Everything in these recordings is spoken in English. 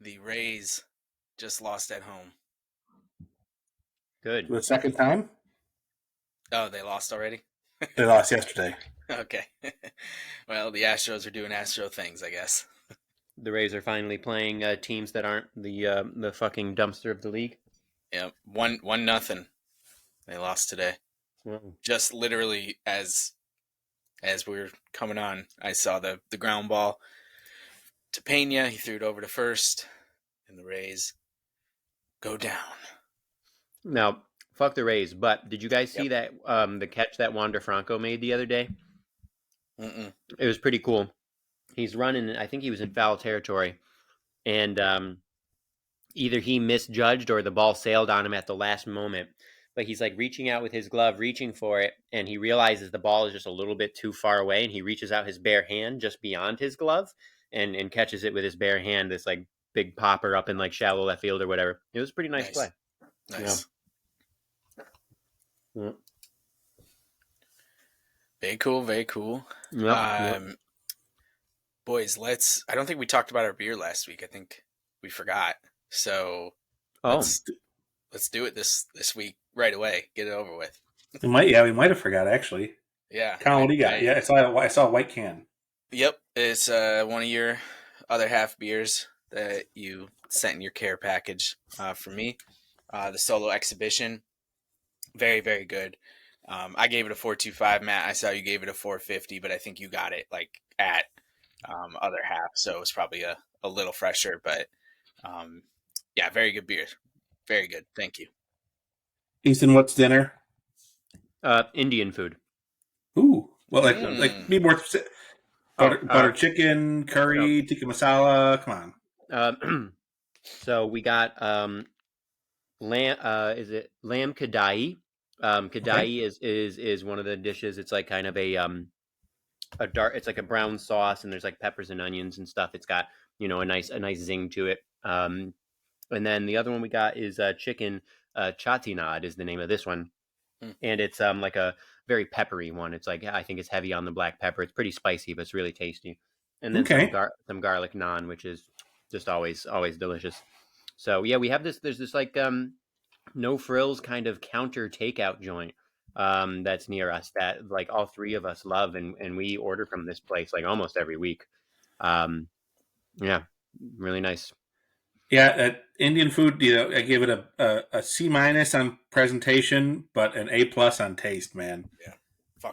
The Rays just lost at home. Good. For the second time? Oh, they lost already? They lost yesterday. Okay. Well, the Astros are doing Astro things, I guess. The Rays are finally playing teams that aren't the fucking dumpster of the league. Yep. One nothing. They lost today. Well, Just literally as we were coming on, I saw the ground ball to Pena. He threw it over to first, and the Rays go down. now, fuck the Rays, but did you guys see Yep. that the catch that Wander Franco made the other day? Mm-mm. It was pretty cool. He's running. I think he was in foul territory, and either he misjudged or the ball sailed on him at the last moment. But he's like reaching out with his glove, reaching for it, and he realizes the ball is just a little bit too far away, and he reaches out his bare hand just beyond his glove and catches it with his bare hand. This like big popper up in like shallow left field or whatever. It was a pretty nice play. Nice. Yeah. Very cool. Very cool. Yep. Boys, I don't think we talked about our beer last week. I think we forgot. So let's do it this week right away. Get it over with. We might have forgot actually. Yeah. Colin, what do you got? Yeah, I saw a white can. Yep, it's one of your other half beers that you sent in your care package for me. The Solo Exhibition, very, very good. I gave it a 4.25, Matt. I saw you gave it a 4.50, but I think you got it like at other half, so it was probably a little fresher. But yeah, very good beer. Very good. Thank you. Ethan, what's dinner? Indian food. Ooh, well, like be more specific. Butter chicken, curry, tikka masala. Come on. So we got lamb. Is it lamb kadai? Kadai is one of the dishes. It's like kind of a dark. It's like a brown sauce, and there's like peppers and onions and stuff. It's got a nice zing to it. And then the other one we got is chicken chatinad is the name of this one, and it's like a very peppery one. It's like I think it's heavy on the black pepper. It's pretty spicy, but it's really tasty. And then some garlic naan, which is just always delicious. So yeah, we have this. There's this like no frills kind of counter takeout joint that's near us that like all three of us love, and we order from this place like almost every week. Yeah, really nice. Yeah, Indian food. I give it a C- on presentation, but an A+ on taste. Man, yeah.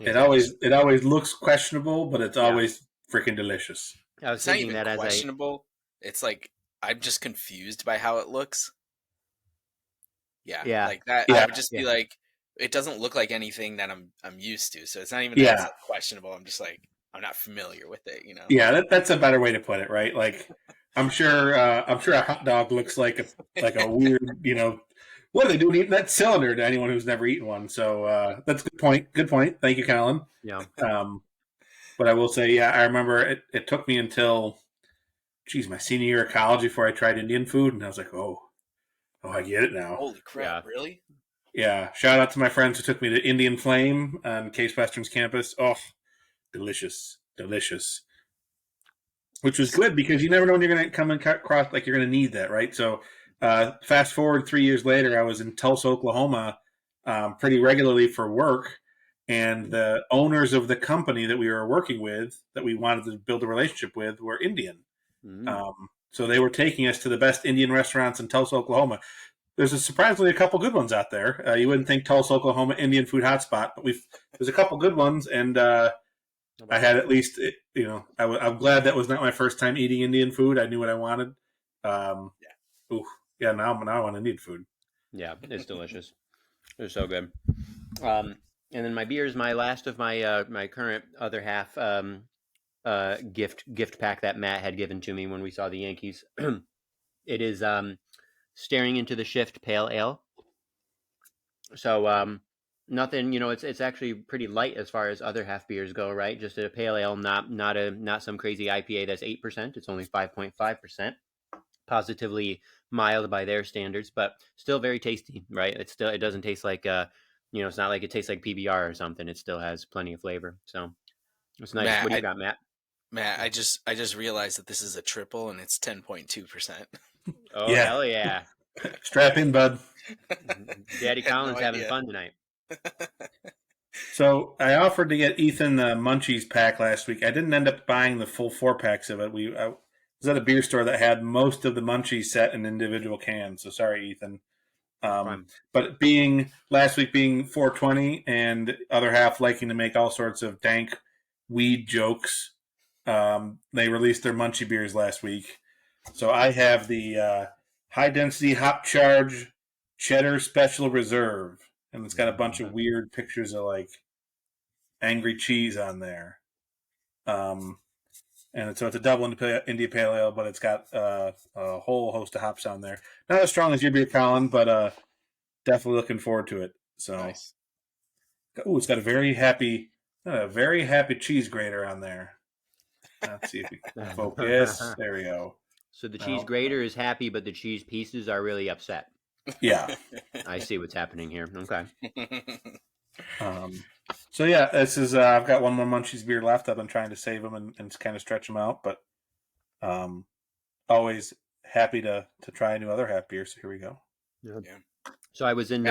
It always looks questionable, but it's always freaking delicious. I was thinking that as questionable. It's like I'm just confused by how it looks. Yeah, like that. I would just be like, it doesn't look like anything that I'm used to. So it's not even that it's like questionable. I'm just like, I'm not familiar with it. Yeah, that's a better way to put it, right? Like, I'm sure a hot dog looks like a weird, what are they doing eating that cylinder to anyone who's never eaten one? So that's a good point. Good point. Thank you, Colin. Yeah. But I will say, I remember it took me until, my senior year of college before I tried Indian food, and I was like, oh, I get it now. Holy crap! Yeah. Really? Yeah. Shout out to my friends who took me to Indian Flame on Case Western's campus. Oh, delicious. Which was good because you never know when you're going to come across, like you're going to need that, right? So fast forward 3 years later, I was in Tulsa, Oklahoma pretty regularly for work. And the owners of the company that we were working with, that we wanted to build a relationship with, were Indian. So they were taking us to the best Indian restaurants in Tulsa, Oklahoma. There's surprisingly a couple good ones out there. You wouldn't think Tulsa, Oklahoma, Indian food hotspot, but there's a couple good ones, and I had at least, I'm glad that was not my first time eating Indian food. I knew what I wanted. Now I want Indian food. Yeah, it's delicious. They're so good. And then my beer is my last of my my current other half gift pack that Matt had given to me when we saw the Yankees. It is Staring Into the Shift Pale Ale. So nothing, it's actually pretty light as far as other half beers go, right? Just a pale ale, not some crazy IPA that's 8%. It's only 5.5%. Positively mild by their standards, but still very tasty, right? It doesn't taste like it's not like it tastes like PBR or something. It still has plenty of flavor. So it's nice. What do you got, Matt? Matt, I just realized that this is a triple and it's 10.2%. Oh, Yeah. hell yeah. Strap in, bud. Daddy Had no Colin's having idea. fun tonight. So I offered to get Ethan the Munchies pack last week. I didn't end up buying the full 4 packs of it. I was at a beer store that had most of the Munchies set in individual cans. So sorry, Ethan. No problem. But being last week being 420 and other half liking to make all sorts of dank weed jokes, they released their Munchie beers last week. So I have the high density hop charge cheddar special reserve, and it's got a bunch of weird pictures of like angry cheese on there. And so it's a double India Pale Ale, but it's got a whole host of hops on there. Not as strong as your beer, Colin, but definitely looking forward to it. So, Nice. it's got a very happy cheese grater on there. Let's see if we can focus. There we go. So the cheese grater is happy, but the cheese pieces are really upset. Yeah. I see what's happening here. Okay. So yeah, this is. I've got one more Munchies beer left. I've been trying to save them and kind of stretch them out, but always happy to try a new other half beer. So here we go. Yeah. So I was in.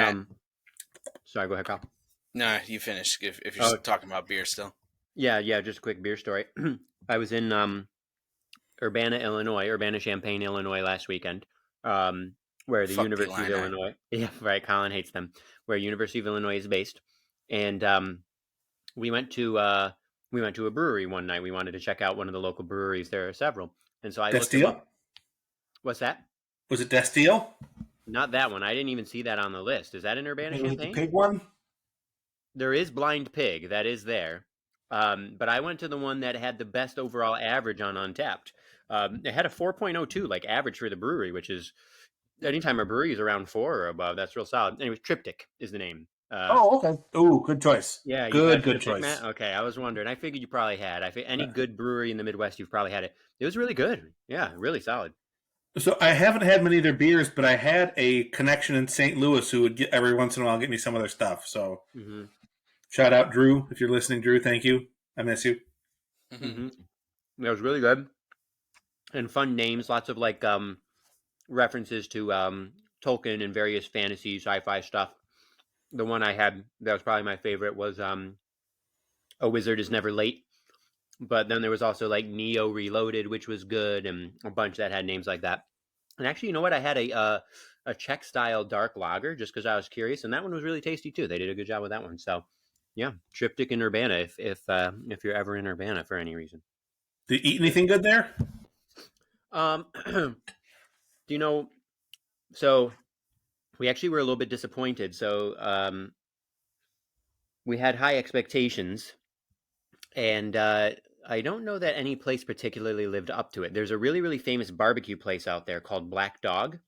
Sorry, go ahead, Kyle. No, you finish. If you're talking about beer still. Yeah. Just a quick beer story. I was in Urbana-Champaign, Illinois last weekend, where the University of Illinois. Yeah, right. Colin hates them. Where University of Illinois is based, and we went to a brewery one night. We wanted to check out one of the local breweries. There are several, and so I looked them up. What's that? Was it Destil? Not that one. I didn't even see that on the list. Is that in Urbana-Champaign? The pig one? There is Blind Pig. That is there. But I went to the one that had the best overall average on Untapped. It had a 4.02 like average for the brewery, which is anytime a brewery is around 4 or above, that's real solid. Anyway, Triptych is the name. Okay. Oh, good choice. Yeah, good choice. Matt? Okay, I was wondering. I figured you probably had. Any good brewery in the Midwest, you've probably had it. It was really good. Yeah, really solid. So I haven't had many of their beers, but I had a connection in St. Louis who would get every once in a while get me some of their stuff. So shout out Drew if you're listening. Drew, thank you. I miss you. It was really good and fun names. Lots of like references to Tolkien and various fantasy sci-fi stuff. The one I had that was probably my favorite was A Wizard is Never Late. But then there was also like Neo Reloaded, which was good, and a bunch that had names like that. And actually, you know what? I had a Czech style dark lager just because I was curious, and that one was really tasty too. They did a good job with that one. So, yeah, Triptych in Urbana if you're ever in Urbana for any reason. Did you eat anything good there? Do you know? So we actually were a little bit disappointed. So we had high expectations, and I don't know that any place particularly lived up to it. There's a really, really famous barbecue place out there called Black Dog.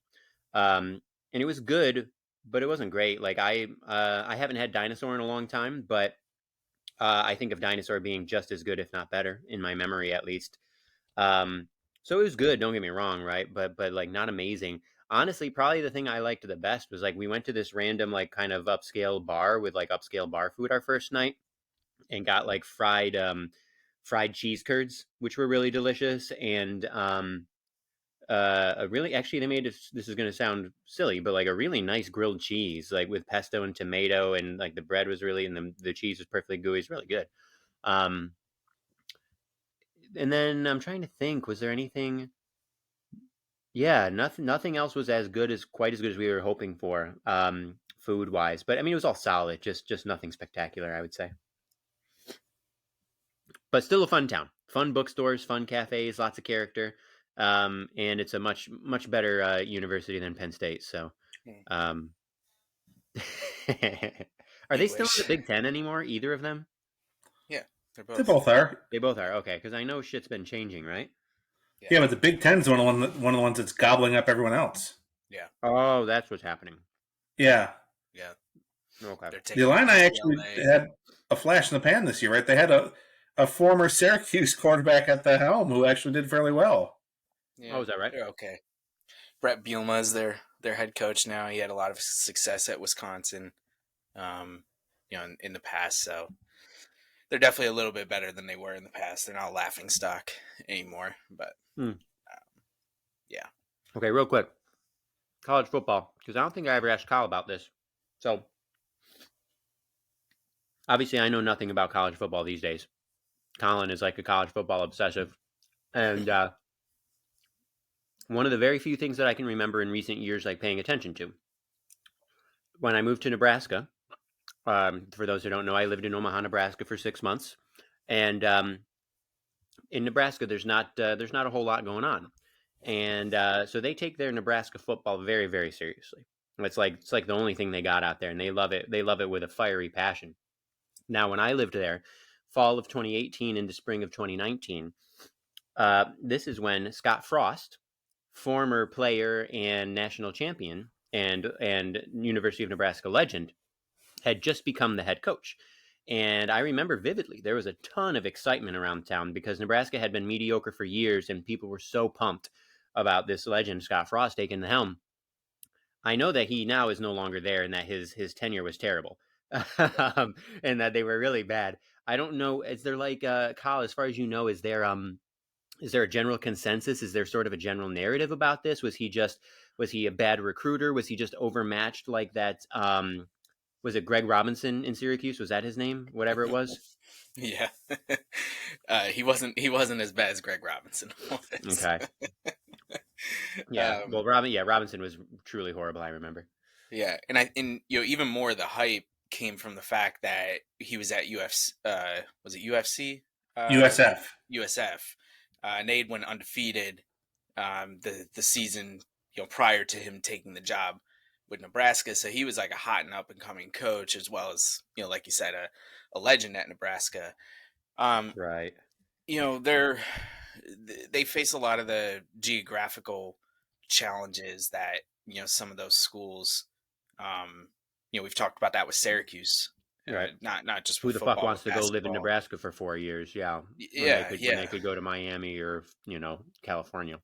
And it was good, but it wasn't great. Like I haven't had dinosaur in a long time, but I think of dinosaur being just as good, if not better, in my memory at least. So it was good. Don't get me wrong, right? But like not amazing. Honestly, probably the thing I liked the best was like we went to this random like kind of upscale bar with like upscale bar food our first night, and got like fried cheese curds, which were really delicious, and a really actually they made this is going to sound silly, but like a really nice grilled cheese, like with pesto and tomato, and like the bread was really and the cheese was perfectly gooey. It's really good. And then I'm trying to think, was there anything? Yeah, nothing else was quite as good as we were hoping for, food wise. But I mean, it was all solid, just nothing spectacular, I would say. But still a fun town, fun bookstores, fun cafes, lots of character, and it's a much better university than Penn State. So, are they still in the Big Ten anymore? Either of them? Yeah, they both are. They both are. Okay, because I know shit's been changing, right? Yeah, but the Big Ten's one of the ones that's gobbling up everyone else. Yeah. Oh, that's what's happening. Yeah. Yeah. Okay. The Illini actually had a flash in the pan this year, right? They had a former Syracuse quarterback at the helm who actually did fairly well. Yeah. Oh, is that right? They're okay. Brett Bielema is their head coach now. He had a lot of success at Wisconsin, in the past. So they're definitely a little bit better than they were in the past. They're not a laughing stock anymore, but yeah. Okay, real quick, college football, because I don't think I ever asked Kyle about this. So obviously, I know nothing about college football these days. Colin is like a college football obsessive, and one of the very few things that I can remember in recent years, like paying attention to. When I moved to Nebraska, for those who don't know, I lived in Omaha, Nebraska for 6 months, and in Nebraska, there's not a whole lot going on, and so they take their Nebraska football very, very seriously. It's like the only thing they got out there, and they love it. They love it with a fiery passion. Now, when I lived there, fall of 2018 into spring of 2019, this is when Scott Frost, former player and national champion and University of Nebraska legend, had just become the head coach. And I remember vividly, there was a ton of excitement around town because Nebraska had been mediocre for years and people were so pumped about this legend, Scott Frost, taking the helm. I know that he now is no longer there and that his tenure was terrible. And that they were really bad. I don't know. Is there like Kyle, as far as you know, is there a general consensus? Is there sort of a general narrative about this? Was he a bad recruiter? Was he just overmatched like that? Was it Greg Robinson in Syracuse? Was that his name? Whatever it was. Yeah. He wasn't as bad as Greg Robinson was. Okay. Yeah. um, Well, Robinson was truly horrible. I remember. yeah, and even more the hype came from the fact that he was at UFC. Was it UFC? USF. USF. And they'd went undefeated the season prior to him taking the job with Nebraska. So he was like a hot and up and coming coach, as well as like you said, a legend at Nebraska. Um, Right. they face a lot of the geographical challenges that some of those schools. We've talked about that with Syracuse, Right. not just Who with the fuck football, wants with to go live in basketball. Nebraska for 4 years? Yeah. Yeah, When they yeah. could go to Miami or California.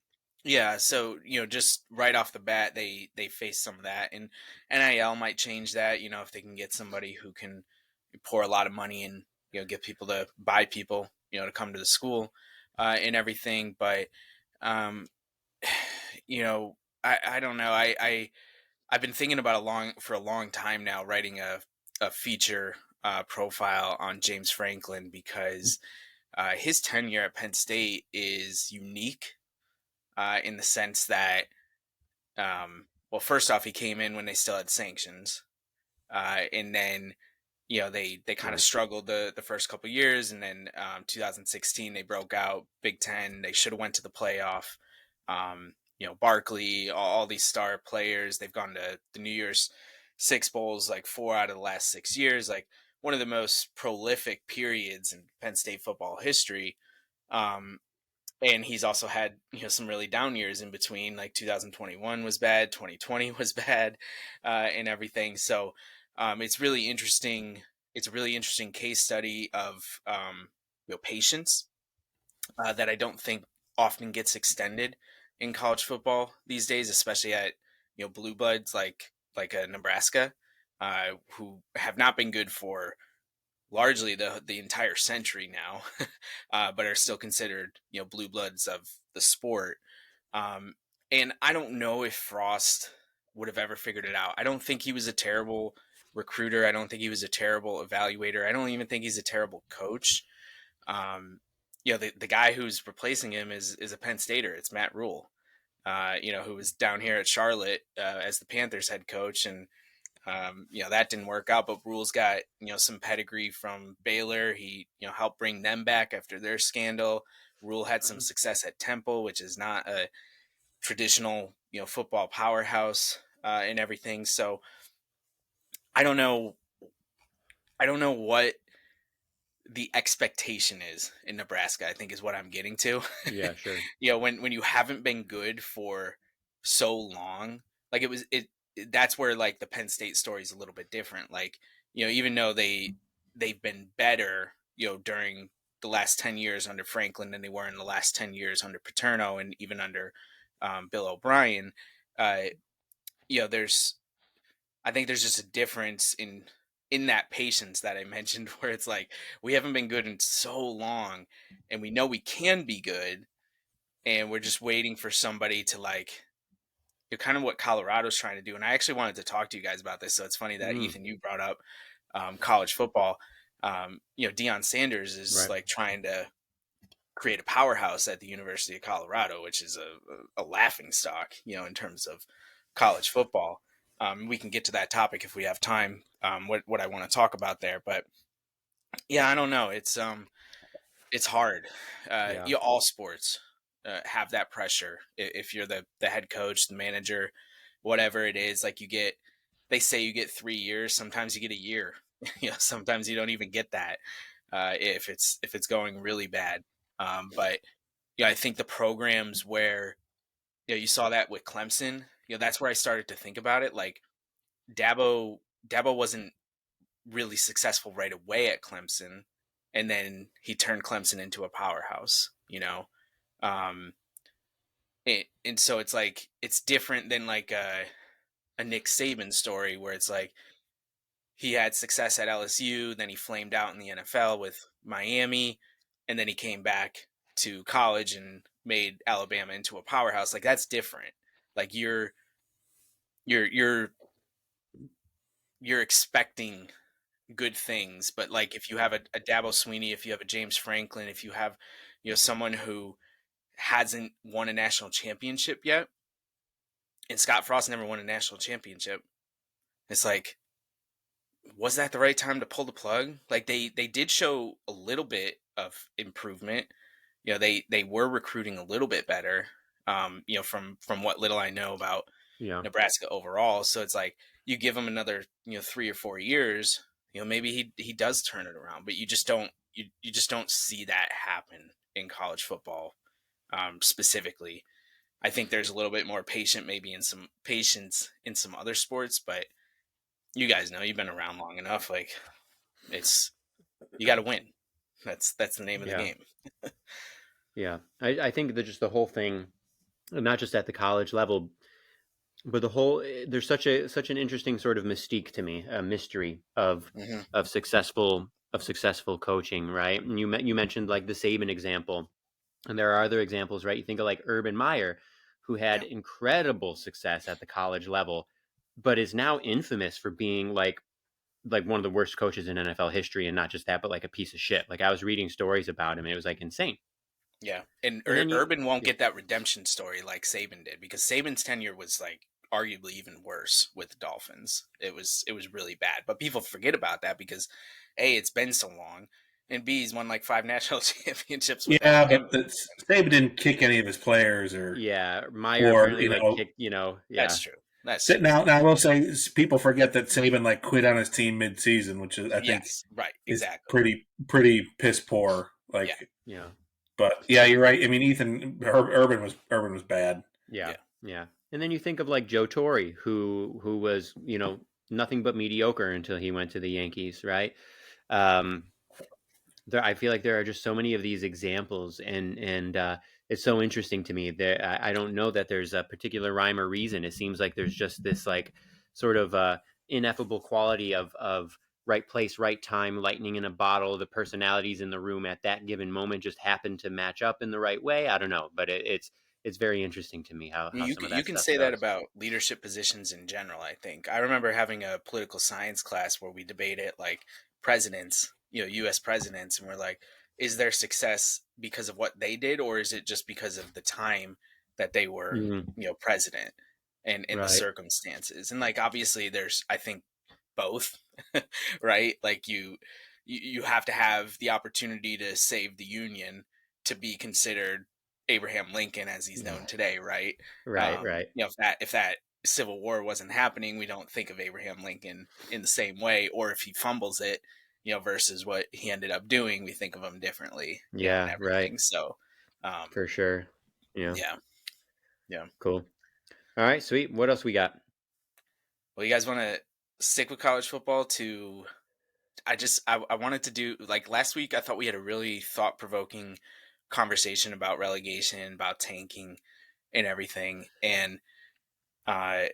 Yeah, so just right off the bat, they face some of that, and NIL might change that. If they can get somebody who can pour a lot of money and get people to buy people, to come to the school, and everything. But um, I don't know. I've been thinking about for a long time now, writing a feature profile on James Franklin because his tenure at Penn State is unique in the sense that, well, first off, he came in when they still had sanctions, and then they kind of Right. struggled the first couple years, and then 2016 they broke out Big Ten. They should have went to the playoff. Barkley, all these star players, they've gone to the New Year's Six Bowls like 4 out of the last 6 years, like one of the most prolific periods in Penn State football history. Um, and he's also had some really down years in between, like 2021 was bad, 2020 was bad, and everything. So it's really interesting. It's a really interesting case study of patience that I don't think often gets extended in college football these days, especially at blue bloods like Nebraska, who have not been good for largely the entire century now, but are still considered blue bloods of the sport. Um, and I don't know if Frost would have ever figured it out. I don't think he was a terrible recruiter. I don't think he was a terrible evaluator. I don't even think he's a terrible coach. The guy who's replacing him is a Penn Stater. It's Matt Rule, who was down here at Charlotte as the Panthers head coach, and that didn't work out. But Rule's got some pedigree from Baylor. He helped bring them back after their scandal. Rule had some success at Temple, which is not a traditional football powerhouse and everything. So I don't know. I don't know what the expectation is in Nebraska, I think is what I'm getting to. Yeah. Sure. When you haven't been good for so long, like that's where like the Penn State story is a little bit different. Like, even though they've been better, during the last 10 years under Franklin than they were in the last 10 years under Paterno and even under Bill O'Brien, uh, there's I think there's just a difference in that patience that I mentioned, where it's like we haven't been good in so long, and we know we can be good, and we're just waiting for somebody to like kind of what Colorado's trying to do. And I actually wanted to talk to you guys about this. So it's funny that Mm, Ethan, you brought up college football. Deion Sanders is right. like trying to create a powerhouse at the University of Colorado, which is a laughing stock, in terms of college football. We can get to that topic if we have time. What I want to talk about there, but yeah, I don't know. It's hard. Yeah. All sports have that pressure. If you're the head coach, the manager, whatever it is, like they say you get 3 years. Sometimes you get a year. Sometimes you don't even get that if it's going really bad. But I think the programs where you saw that with Clemson. That's where I started to think about it. Like Dabo, Dabo wasn't really successful right away at Clemson, and then he turned Clemson into a powerhouse. Um, and so it's like it's different than like a Nick Saban story where it's like he had success at LSU, then he flamed out in the NFL with Miami, and then he came back to college and made Alabama into a powerhouse. Like that's different. Like you're you're you're expecting good things, but like if you have a Dabo Sweeney, if you have a James Franklin, if you have someone who hasn't won a national championship yet, and Scott Frost never won a national championship, it's like, was that the right time to pull the plug? Like they did show a little bit of improvement. They were recruiting a little bit better. From what little I know about Yeah. Nebraska overall. So it's like you give him another 3 or 4 years, maybe he does turn it around. But you just don't see that happen in college football specifically. I think there's a little bit more patience in some other sports, but you guys know you've been around long enough. Like it's you got to win. That's the name of the Yeah. game. Yeah. I think that just the whole thing, not just at the college level, but the whole there's such an interesting sort of mystique to me, a mystery Hmm. of successful coaching, right? And you mentioned like the Saban example, and there are other examples, right? You think of like Urban Meyer, who had Yeah. incredible success at the college level, but is now infamous for being like one of the worst coaches in NFL history, and not just that, but like a piece of shit. Like I was reading stories about him, and it was like insane. Yeah, and And then Urban won't yeah, get that redemption story like Saban did because Saban's tenure was like arguably even worse with the Dolphins. It was really bad, but people forget about that because A, it's been so long, and B, he's won like 5 national championships with Yeah, Alabama. but Saban didn't kick any of his players, yeah, Meyer or apparently like kicked, That's yeah, true. That's true. now I will say people forget that Saban like quit on his team mid-season, which is, I think Yes, right, is exactly. pretty piss poor. Yeah, Like, yeah, but yeah, you're right. I mean, Urban was bad. yeah, yeah, yeah. And then you think of like Joe Torre, who was nothing but mediocre until he went to the Yankees, right? Um, I feel like there are just so many of these examples, and it's so interesting to me that I don't know that there's a particular rhyme or reason. It seems like there's just this like sort of ineffable quality of right place, right time, lightning in a bottle. The personalities in the room at that given moment just happen to match up in the right way. I don't know, but it's very interesting to me how some of You that can stuff say that goes. about leadership positions in general. I think I remember having a political science class where we debated like presidents, U.S. presidents, and we're like, is their success because of what they did, or is it just because of the time that they were, Mhm. president and the Right. circumstances? And like obviously, there's I think both, right? Like you have to have the opportunity to save the union to be considered Abraham Lincoln as he's known today, right? Right. Right. If that Civil War wasn't happening, we don't think of Abraham Lincoln in the same way, or if he fumbles it, versus what he ended up doing, we think of him differently, and Yeah. Right. everything. So, um, For sure. Yeah. yeah, yeah. Cool. All right, sweet. What else we got? Well, you guys want to stick with college football to I wanted to do like last week. I thought we had a really thought provoking conversation about relegation, about tanking, and everything. And uh,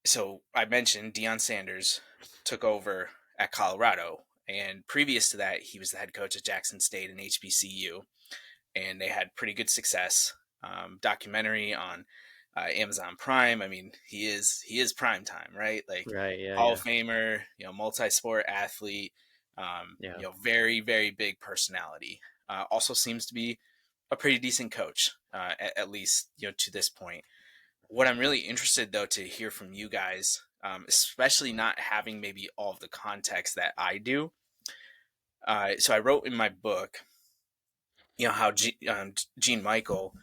so I mentioned Deion Sanders took over at Colorado, and previous to that, he was the head coach at Jackson State and HBCU, and they had pretty good success. Documentary on Amazon Prime. I mean, he is prime time, right? Like Right. Yeah. Hall Yeah. of Famer, multi-sport athlete, Yeah. very very big personality. Also seems to be a pretty decent coach, at least to this point. What I'm really interested though to hear from you guys, especially not having maybe all of the context that I do. So I wrote in my book, how Gene Michael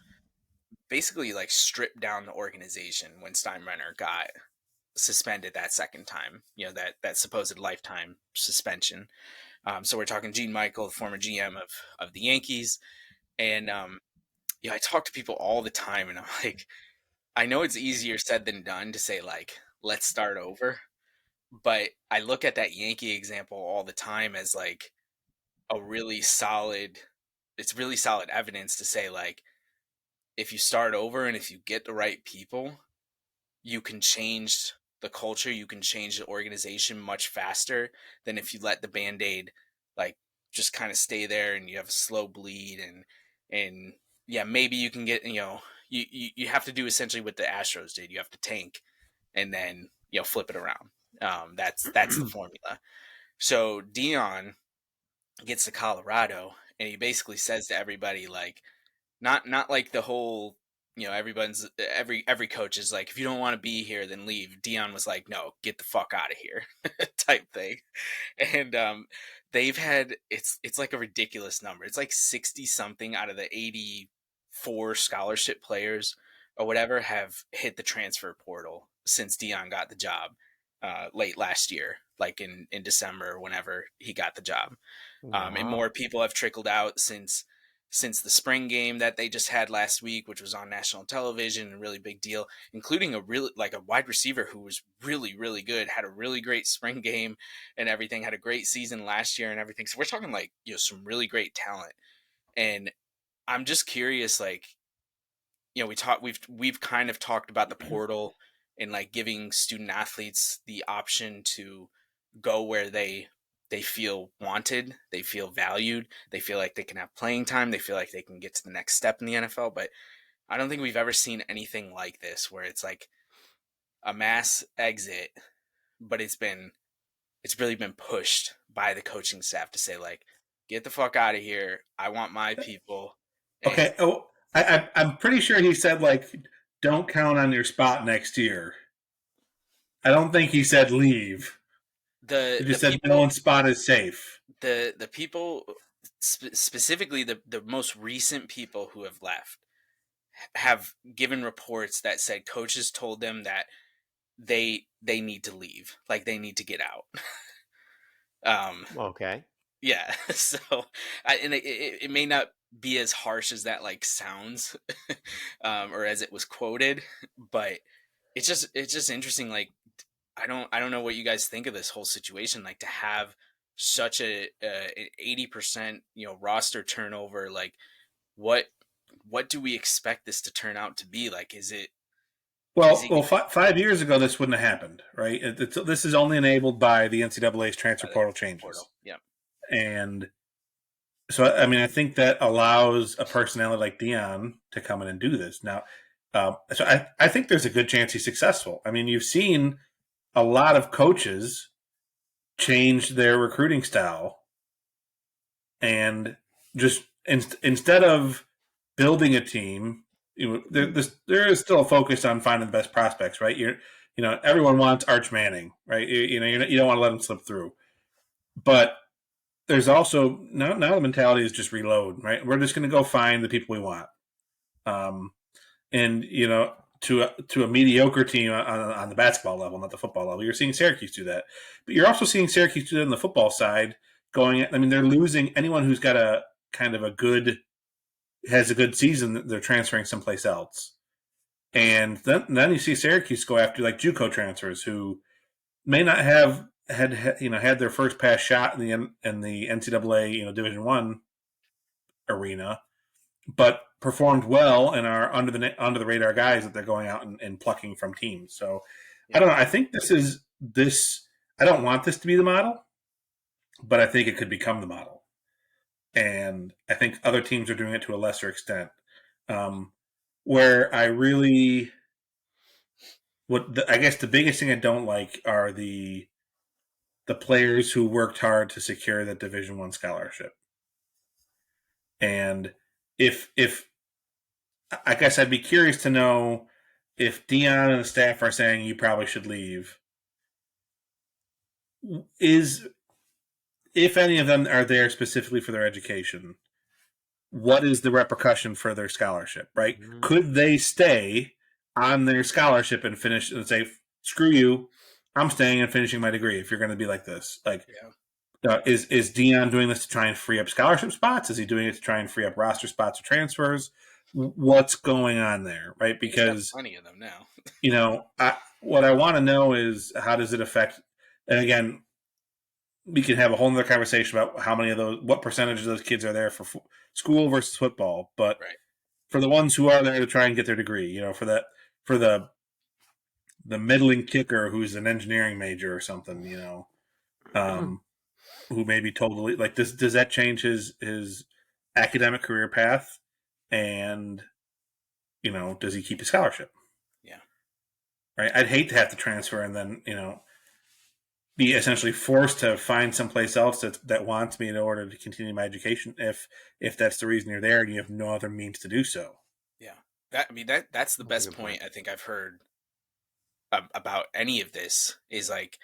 basically like stripped down the organization when Steinbrenner got suspended that second time. That supposed lifetime suspension. So we're talking Gene Michael, the former GM of the Yankees, and I talk to people all the time, and I'm like, I know it's easier said than done to say like, let's start over, but I look at that Yankee example all the time as like a really solid. It's really solid evidence to say like, if you start over and if you get the right people, you can change the culture, you can change the organization much faster than if you let the band-aid like just kind of stay there and you have a slow bleed. And yeah, maybe you can get, you have to do essentially what the Astros did. You have to tank and then flip it around. That's the formula. So Dion gets to Colorado and he basically says to everybody like, not like the whole, every coach is like, if you don't want to be here then leave. Dion was like, no, get the fuck out of here type thing. And they've had, it's like a ridiculous number. It's like 60 something out of the 84 scholarship players or whatever have hit the transfer portal since Dion got the job late last year, like in December, whenever he got the job. And Wow. more people have trickled out since the spring game that they just had last week, which was on national television, a really big deal, including a wide receiver who was really, really good, had a really great spring game and everything, had a great season last year and everything. So we're talking like, some really great talent. And I'm just curious, like, we've kind of talked about the portal and like giving student athletes the option to go where they feel wanted, they feel valued, they feel like they can have playing time, they feel like they can get to the next step in the NFL. But I don't think we've ever seen anything like this where it's like a mass exit, but it's really been pushed by the coaching staff to say like, get the fuck out of here. I want my people. And Okay. Oh, I'm pretty sure he said like, don't count on your spot next year. I don't think he said leave. the He the just said no people one's spot is safe. the people specifically the most recent people who have left have given reports that said coaches told them that they need to leave, like they need to get out. Okay. Yeah. So and it may not be as harsh as that like sounds, or as it was quoted, but it's just interesting. Like I don't know what you guys think of this whole situation, like to have such an 80% roster turnover. Like what what do we expect this to turn out to be? Like is Well, he well, 5 years ago this wouldn't have happened, right? This is only enabled by the NCAA's transfer the portal portal? changes, Yeah. and so I mean I think that allows a personality like Dion to come in and do this now. So I think there's a good chance he's successful. I mean, you've seen a lot of coaches change their recruiting style and just instead of building a team, there is still a focus on finding the best prospects, right? Everyone wants Arch Manning, right? You don't want to let him slip through, but there's also now the mentality is just reload, right? We're just going to go find the people we want, and to a mediocre team on the basketball level, not the football level. You're seeing Syracuse do that, but you're also seeing Syracuse do that on the football side. I mean, they're losing anyone who's got a kind of has a good season. They're transferring someplace else, and then you see Syracuse go after like JUCO transfers who may not have had their first pass shot in the NCAA Division I arena, but performed well and are under the radar guys that they're going out and plucking from teams. So I Yeah. don't know. I think this. I don't want this to be the model, but I think it could become the model, and I think other teams are doing it to a lesser extent. Where I really I guess the biggest thing I don't like are the players who worked hard to secure that Division One scholarship. And if I guess I'd be curious to know if Dion and the staff are saying you probably should leave. Is if any of them are there specifically for their education, what is the repercussion for their scholarship? Right? Mhm. Could they stay on their scholarship and finish and say, "Screw you, I'm staying and finishing my degree"? If you're going to be like this, like. Yeah. Is Dion doing this to try and free up scholarship spots? Is he doing it to try and free up roster spots or transfers? What's going on there, right? He's got Because plenty of them now. what I want to know is how does it affect? And again, we can have a whole other conversation about how many of those, what percentage of those kids are there for school versus football. But Right. for the ones who are there to try and get their degree, for the middling kicker who's an engineering major or something, who may be told to leave. Like, does that change his academic career path? And does he keep his scholarship? Yeah. Right. I'd hate to have to transfer and then be essentially forced to find someplace else that wants me in order to continue my education. If that's the reason you're there and you have no other means to do so. Yeah. That's the best point I think I've heard about any of this is like,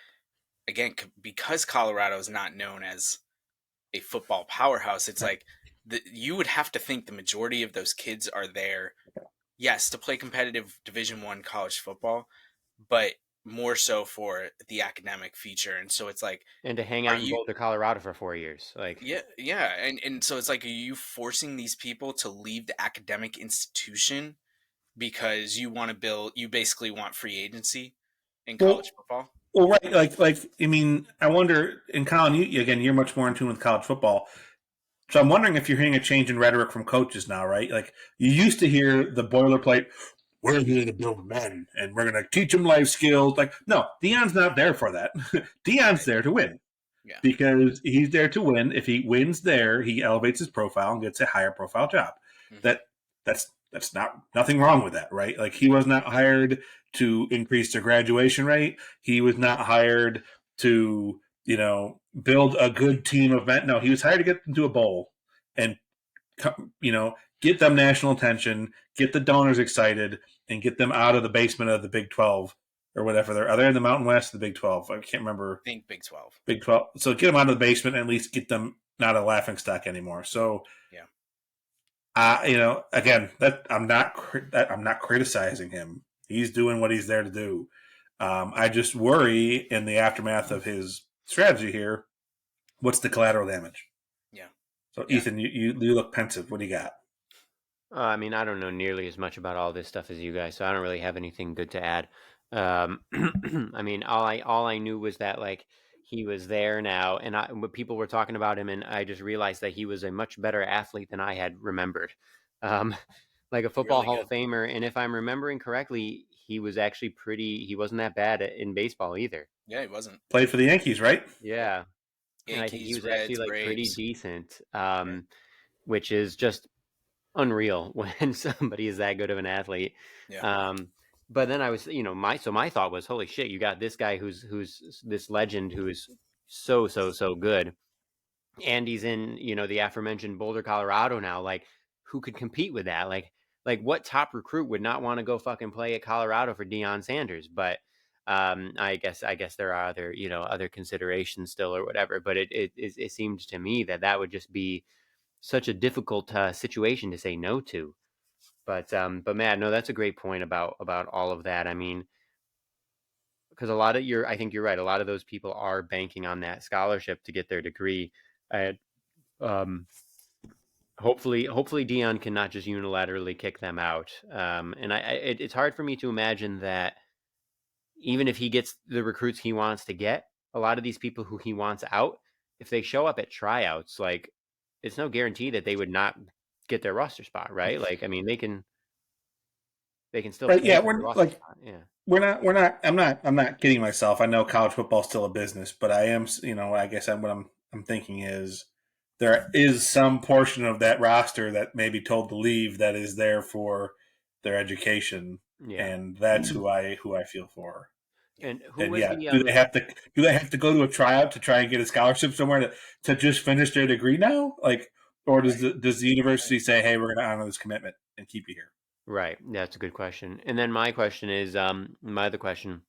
again, because Colorado is not known as a football powerhouse, it's like you would have to think the majority of those kids are there, yes, to play competitive Division I college football, but more so for the academic feature. And so it's like, and to hang are out in you? Boulder, Colorado for 4 years, like Yeah, and so it's like, are you forcing these people to leave the academic institution because you basically want free agency in Well, college football? well, right. Like I mean, I wonder. In Colin, you're much more in tune with college football. So I'm wondering if you're hearing a change in rhetoric from coaches now, right? Like you used to hear the boilerplate, "We're here to build men, and we're going to teach them life skills." Like, no, Dion's not there for that. Dion's Right. there to win Yeah. because he's there to win. If he wins there, he elevates his profile and gets a higher profile job. Mm-hmm. That's not nothing wrong with that, right? Like he was not hired to increase their graduation rate. He was not hired to build a good team of men. No, he was hired to get them to a bowl and get them national attention, get the donors excited, and get them out of the basement of the Big 12 or whatever. Are they in the Mountain West or the Big 12? I can't remember. I think Big 12. Big 12. So get them out of the basement and at least get them not a laughing stock anymore. So, Yeah. Again, that I'm not criticizing him. He's doing what he's there to do. I just worry in the aftermath of his strategy here. What's the collateral damage? Yeah. So, Yeah. Ethan, you look pensive. What do you got? I mean, I don't know nearly as much about all this stuff as you guys, so I don't really have anything good to add. I mean, all I knew was that like he was there now, and when people were talking about him, and I just realized that he was a much better athlete than I had remembered. Um, like a football Really Hall good. of Famer, and if I'm remembering correctly, he was actually he wasn't that bad in baseball either. Yeah, he wasn't. Played for the Yankees, right? Yeah, and I think he Yankees, was actually Reds, like pretty Braves. decent, which is just unreal when somebody is that good of an athlete. Yeah. But then I was, my thought was, holy shit, you got this guy who's this legend who is so good, and he's in the aforementioned Boulder, Colorado now. Like, who could compete with that? Like what top recruit would not want to go fucking play at Colorado for Deion Sanders? But I guess there are other considerations still or whatever. But it seemed to me that would just be such a difficult situation to say no to. But Matt, no, that's a great point about all of that. I mean, because I think you're right. A lot of those people are banking on that scholarship to get their degree. And hopefully Dion can not just unilaterally kick them out. And it's hard for me to imagine that even if he gets the recruits he wants to get, a lot of these people who he wants out, if they show up at tryouts, like it's no guarantee that they would not get their roster spot, right? Like, I mean, they can still Right? play Yeah, for the we're roster like spot. Yeah. we're not. I'm not kidding myself. I know college football is still a business, but I am. I guess what I'm thinking is there is some portion of that roster that may be told to leave that is there for their education, Yeah. and that's who I feel for. And who And was yeah, the do they have to go to a tryout to try and get a scholarship somewhere to just finish their degree now? Like, or does the university say, hey, we're going to honor this commitment and keep you here? Right. That's a good question. And then my question is, my other question.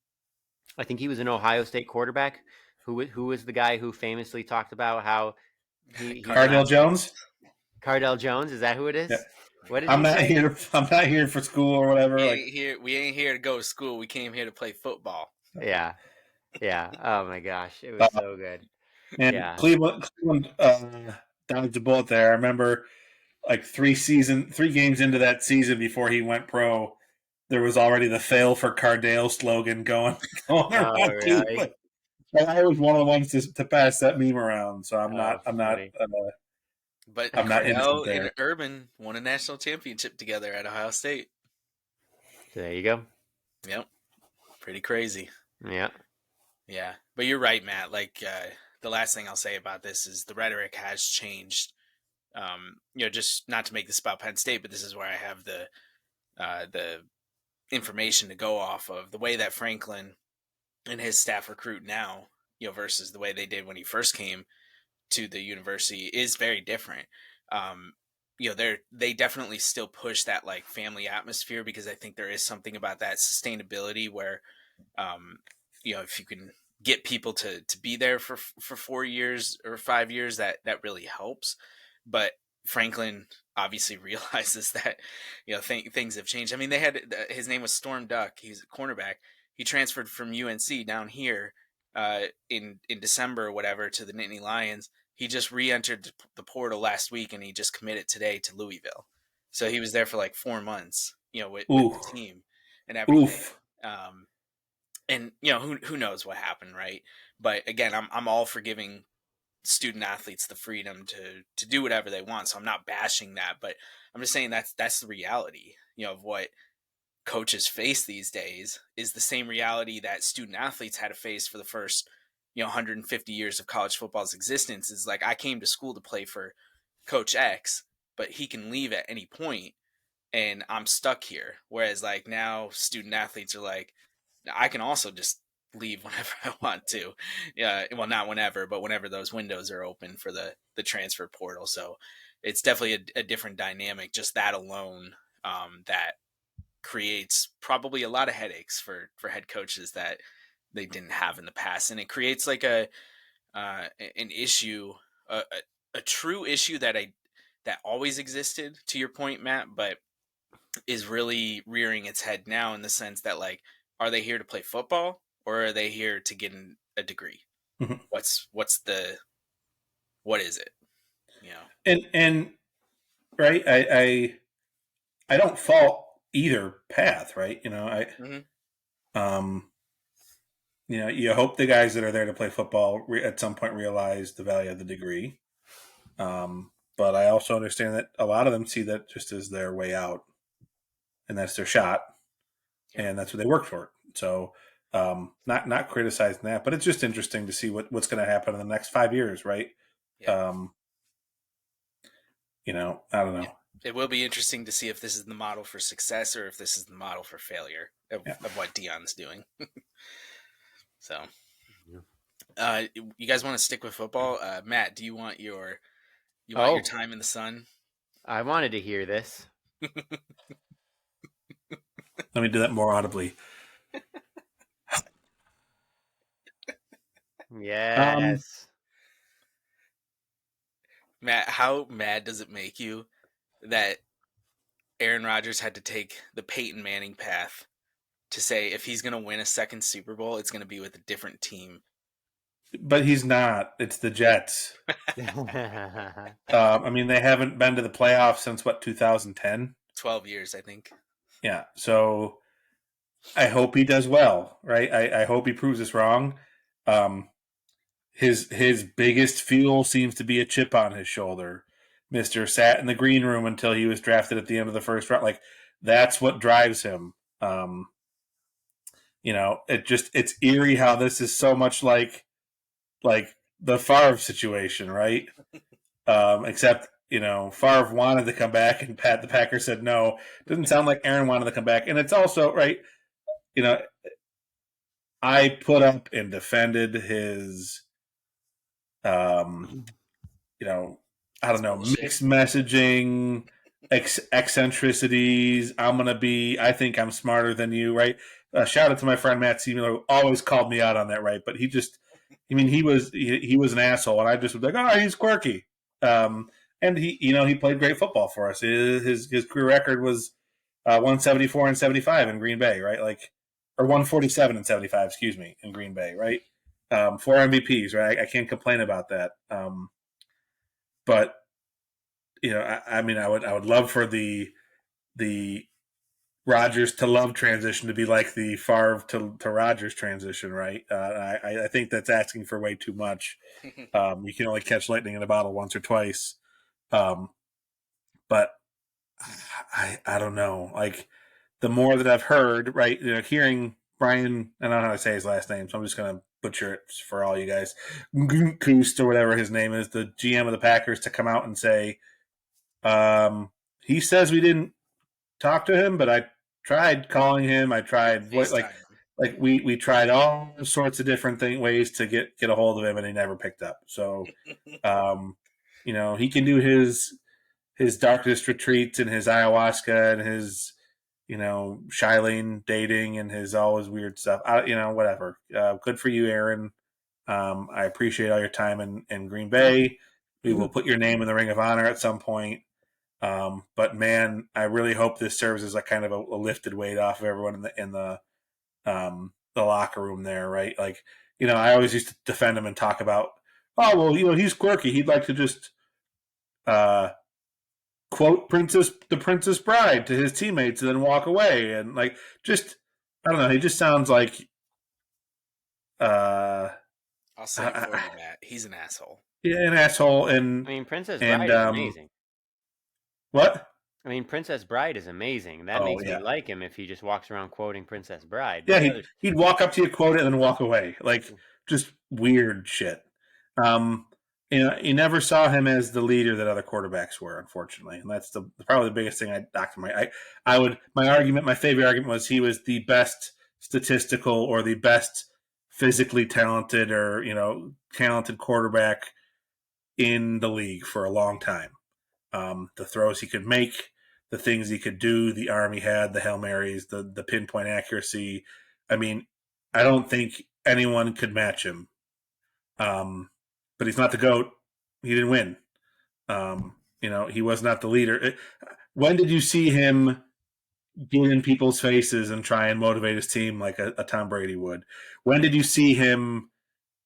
I think he was an Ohio State quarterback. Who was the guy who famously talked about how he's Cardell not Jones. Cardell Jones? Is that who it Yeah. is? What did he say? I'm not here for school or whatever. Like, We ain't here to go to school. We came here to play football. Yeah. Yeah. Oh my gosh, it was so good. and Yeah. Cleveland dodged a bullet there. I remember like 3 games into that season before he went pro, there was already the "fail for Cardale" slogan going Oh, around really? Cleveland. And I was one of the ones to pass that meme around, so I'm Oh, not I'm not funny. But I'm not innocent Cardell there. and Urban won a national championship together at Ohio State. So there you go. Yep, pretty crazy. Yeah. Yeah, but you're right, Matt. Like the last thing I'll say about this is the rhetoric has changed. Just not to make this about Penn State, but this is where I have the information to go off of. The way that Franklin and his staff recruit now, versus the way they did when he first came to the university is very different. They definitely still push that like family atmosphere because I think there is something about that sustainability where, if you can get people to be there for 4 years or 5 years, that really helps. But Franklin obviously realizes that things have changed. I mean, they had his name was Storm Duck. He's a cornerback. He transferred from UNC down here in December or whatever to the Nittany Lions. He just re-entered the portal last week and he just committed today to Louisville. So he was there for like 4 months, with the team and everything. Oof. And who knows what happened, right? But again, I'm all for giving student athletes the freedom to do whatever they want. So I'm not bashing that, but I'm just saying that's the reality, of what coaches face these days is the same reality that student athletes had to face for the first 150 years of college football's existence. Is like, I came to school to play for Coach X, but he can leave at any point and I'm stuck here. Whereas like now student athletes are like, I can also just leave whenever I want to. Yeah, well, not whenever, but whenever those windows are open for the transfer portal. So it's definitely a different dynamic. Just that alone, that creates probably a lot of headaches for head coaches that they didn't have in the past, and it creates like an issue, a true issue that always existed. To your point, Matt, but is really rearing its head now in the sense that, like, are they here to play football or are they here to get a degree? Mm-hmm. What is it? And right, I don't fault either path, right? You hope the guys that are there to play football at some point realize the value of the degree. But I also understand that a lot of them see that just as their way out, and that's their shot, and that's what they worked for. So, not criticizing that, but it's just interesting to see what's going to happen in the next 5 years, right? Yeah. I don't know. Yeah. It will be interesting to see if this is the model for success or if this is the model for failure of what Deion's doing. So, you guys want to stick with football? Matt, do you want your time in the sun? I wanted to hear this. Let me do that more audibly. Yes. Matt, how mad does it make you that Aaron Rodgers had to take the Peyton Manning path to say if he's going to win a second Super Bowl, it's going to be with a different team? But he's not. It's the Jets. I mean, they haven't been to the playoffs since, 2010? 12 years, I think. Yeah, so I hope he does well, right? I hope he proves us wrong. His biggest fuel seems to be a chip on his shoulder. Mr. sat in the green room until he was drafted at the end of the first round. Like, that's what drives him. It's eerie how this is so much like the Favre situation, right? Except Favre wanted to come back and the Packers said no. Doesn't sound like Aaron wanted to come back. And it's also, right, I put up and defended his, I don't know, bullshit. mixed messaging, eccentricities. I think I'm smarter than you, right? Shout out to my friend Matt Seamuller, who always called me out on that, right? But he was an asshole, and I just was like, oh, he's quirky. And he played great football for us. His career record was 174 and 75 in Green Bay, right? Or 147 and 75, excuse me, in Green Bay, right? 4 MVPs, right? I can't complain about that. But I would love for the Rodgers to Love transition to be like the Favre to Rodgers transition, right? I think that's asking for way too much. You can only catch lightning in a bottle once or twice. But I don't know. Like, the more that I've heard, right, hearing Brian, I don't know how to say his last name, so I'm just going to butcher it for all you guys, Koost or whatever his name is, the GM of the Packers, to come out and say, he says we didn't talk to him, but I tried calling him. I tried we tried all sorts of different ways to get a hold of him, and he never picked up. So, he can do his darkest retreats and his ayahuasca and his Shilene dating and his always weird stuff. Whatever. Good for you, Aaron. I appreciate all your time in Green Bay. We will put your name in the Ring of Honor at some point. But man, I really hope this serves as a kind of a lifted weight off of everyone in the locker room there, right? Like, I always used to defend him and talk about, oh well, he's quirky. He'd like to just quote the Princess Bride to his teammates and then walk away, and I don't know. He just sounds like. I'll say it for you, Matt. He's an asshole. Yeah, an asshole, and Princess Bride is amazing. What? Princess Bride is amazing. That makes me like him if he just walks around quoting Princess Bride. Yeah, he'd walk up to you, quote it, and then walk away. Like, just weird shit. You never saw him as the leader that other quarterbacks were, unfortunately, and that's probably the biggest thing I docked my favorite argument was he was the best statistical or the best physically talented or talented quarterback in the league for a long time. The throws he could make, the things he could do, the arm he had, the Hail Marys, the pinpoint accuracy. I mean, I don't think anyone could match him. But he's not the GOAT. He didn't win. He was not the leader. When did you see him get in people's faces and try and motivate his team like a Tom Brady would? When did you see him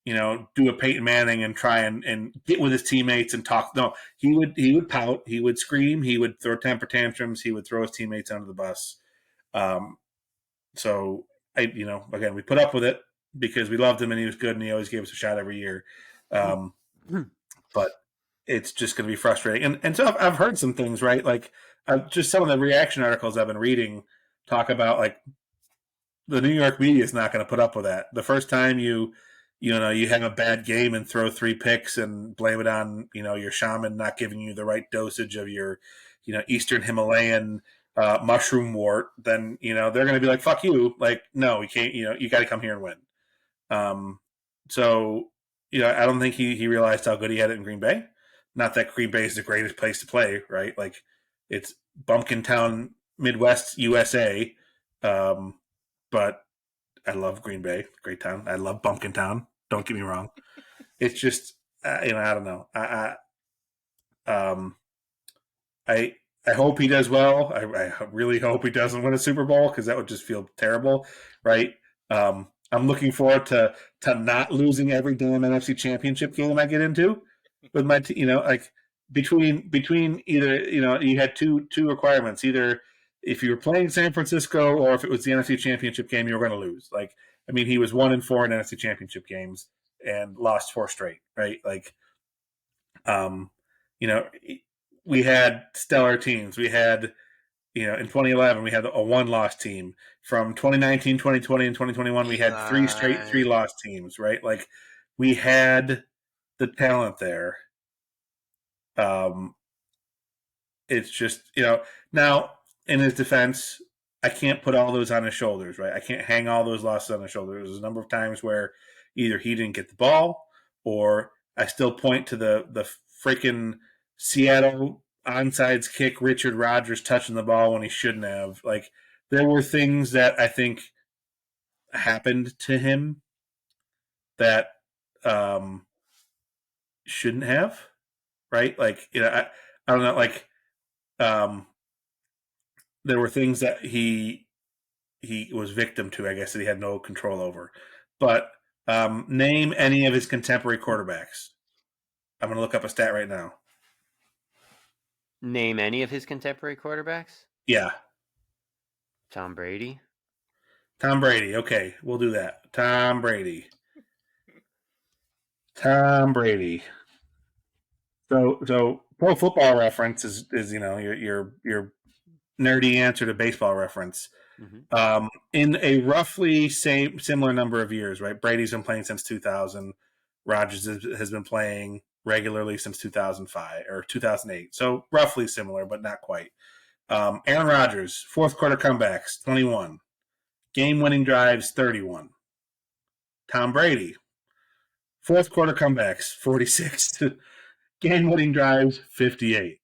do a Peyton Manning and try and get with his teammates and talk? No, he would pout, he would scream, he would throw temper tantrums, he would throw his teammates under the bus. So again, we put up with it because we loved him and he was good and he always gave us a shot every year. But it's just going to be frustrating. And so I've heard some things, right? Like just some of the reaction articles I've been reading talk about like the New York media is not going to put up with that. The first time you have a bad game and throw 3 picks and blame it on, your shaman not giving you the right dosage of your, Eastern Himalayan mushroom wort, then, they're going to be like, fuck you. Like, no, we can't, you got to come here and win. So, I don't think he realized how good he had it in Green Bay. Not that Green Bay is the greatest place to play, right? Like, it's Bumpkin Town, Midwest, USA. But I love Green Bay, great town. I love Bumpkin Town. Don't get me wrong. It's just, I don't know. I hope he does well. I really hope he doesn't win a Super Bowl because that would just feel terrible, right? I'm looking forward to not losing every damn NFC Championship game I get into with my like between either you had two requirements, either if you were playing San Francisco or if it was the NFC Championship game you were going to lose. Like, I mean, he was 1-4 in NFC Championship games and lost 4 straight, right? Like, we had stellar teams. We had in 2011, we had a 1-loss team. From 2019, 2020, and 2021, we had 3 straight 3-loss teams, right? Like, we had the talent there. it's just now in his defense, I can't put all those on his shoulders, right? I can't hang all those losses on his shoulders. There's a number of times where either he didn't get the ball, or I still point to the freaking Seattle onsides kick, Richard Rodgers touching the ball when he shouldn't have. Like, there were things that I think happened to him that shouldn't have, right? Like, I don't know, like, um, there were things that he was victim to, I guess, that he had no control over. But name any of his contemporary quarterbacks. I'm going to look up a stat right now. Name any of his contemporary quarterbacks? Yeah. Tom Brady. Tom Brady. Okay, we'll do that. Tom Brady. Tom Brady. So Pro Football Reference is your nerdy answer to Baseball Reference. Mm-hmm. In a roughly similar number of years, right? Brady's been playing since 2000. Rodgers has been playing regularly since 2005 or 2008. So roughly similar, but not quite. Aaron Rodgers, fourth quarter comebacks, 21. Game-winning drives, 31. Tom Brady, fourth quarter comebacks, 46. Game-winning drives, 58.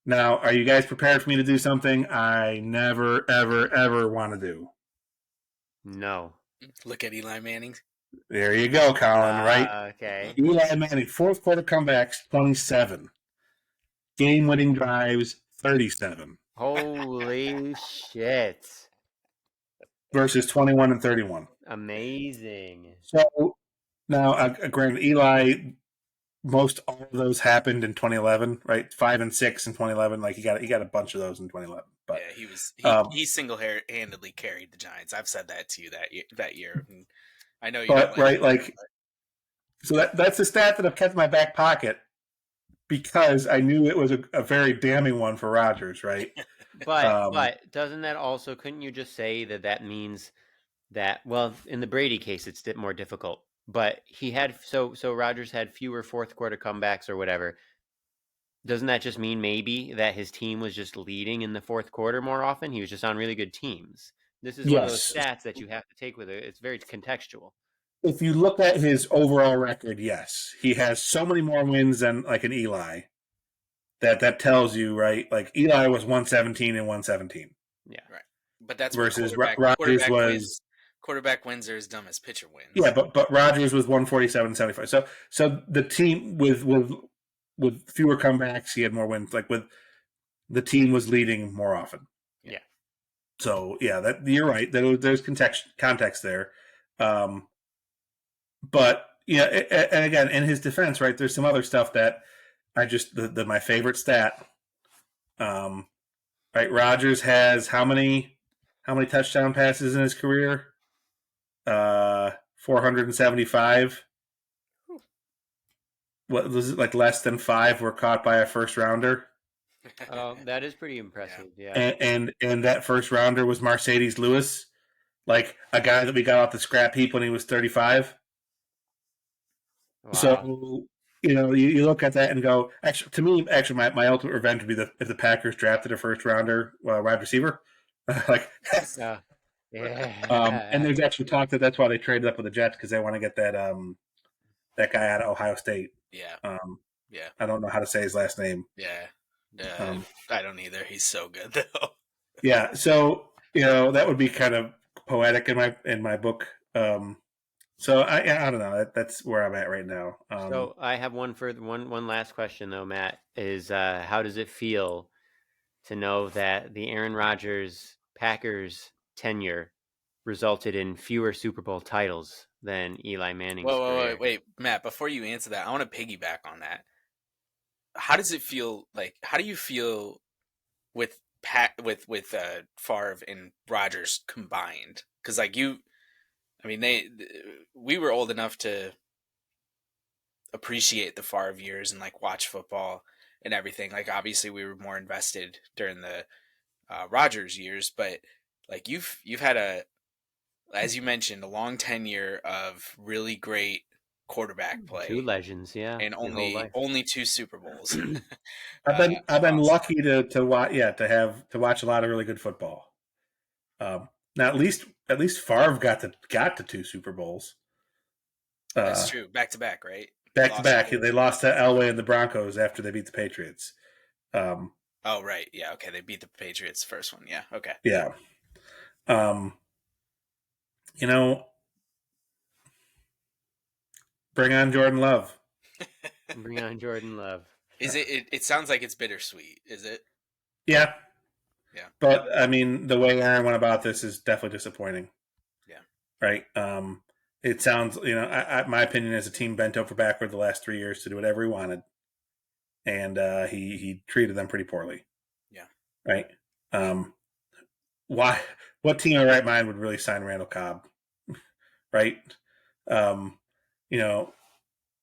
Now, are you guys prepared for me to do something I never, ever, ever want to do? No. Look at Eli Manning. There you go, Colin, right? Okay. Eli Manning, fourth quarter comebacks, 27. Game-winning drives, 37. Holy shit. Versus 21 and 31. Amazing. So, now, granted, Eli, most all of those happened in 2011, right? 5 and 6 in 2011. Like, he got a bunch of those in 2011. But yeah, he single-handedly carried the Giants. I've said that to you that year. And I know you but don't like right, like, so that's a stat that I've kept in my back pocket because I knew it was a very damning one for Rodgers, right? But doesn't that also, couldn't you just say that means that, well, in the Brady case, it's more difficult, but he had, so Rodgers had fewer fourth quarter comebacks or whatever. Doesn't that just mean maybe that his team was just leading in the fourth quarter more often? He was just on really good teams. This is one of those Yes. stats that you have to take with it. It's very contextual. If you look at his overall record, yes, he has so many more wins than like an Eli. That tells you, right? Like, Eli was 117 and 117. Yeah. Right. But that's versus Rodgers was quarterback wins are as dumb as pitcher wins. Yeah, but Rodgers was 147-75. So the team with fewer comebacks, he had more wins. Like, with the team was leading more often. Yeah. So yeah, that you're right. There's context there. But yeah, and again, in his defense, right? There's some other stuff that I just my favorite stat. Right, Rodgers has how many touchdown passes in his career? 475. What was it, like less than 5 were caught by a first rounder? That is pretty impressive. Yeah. And that first rounder was Mercedes Lewis, like a guy that we got off the scrap heap when he was 35. Wow. So you look at that and go, actually, to me, my ultimate revenge would be if the Packers drafted a first rounder wide receiver, like. Yeah. And there's actually talk that's why they traded up with the Jets, because they want to get that guy out of Ohio State. Yeah. Yeah. I don't know how to say his last name. Yeah. I don't either. He's so good though. Yeah. So that would be kind of poetic in my book. So I don't know. That's where I'm at right now. So I have one last question though, Matt, is how does it feel to know that the Aaron Rodgers Packers tenure resulted in fewer Super Bowl titles than Eli Manning's career? Wait, Matt, before you answer that, I want to piggyback on that. How does it feel like, how do you feel with Favre and Rodgers combined? Because like we were old enough to appreciate the Favre years and like watch football and everything. Like, obviously we were more invested during the Rodgers years, but like you've had as you mentioned, a long tenure of really great quarterback Two play, legends, yeah, and your whole life. only 2 Super Bowls. I've been Awesome. lucky to watch to watch a lot of really good football. Now at least Favre got to 2 Super Bowls. That's Uh, true. Back to back, right? Back to Lost back. to. They lost to Elway and the Broncos after they beat the Patriots. Oh, right. Yeah. Okay. They beat the Patriots first one. Yeah. Okay. Yeah. Um, you know, bring on Jordan Love. Bring on Jordan Love. Is it sounds like it's bittersweet. Is it? Yeah, Yeah. but I mean, the way Aaron went about this is definitely disappointing. Yeah. Right. It sounds, my opinion is a team bent over backward the last 3 years to do whatever he wanted, and he treated them pretty poorly. Yeah. Right. Um, why? What team in their right mind would really sign Randall Cobb? Right. Um, you know,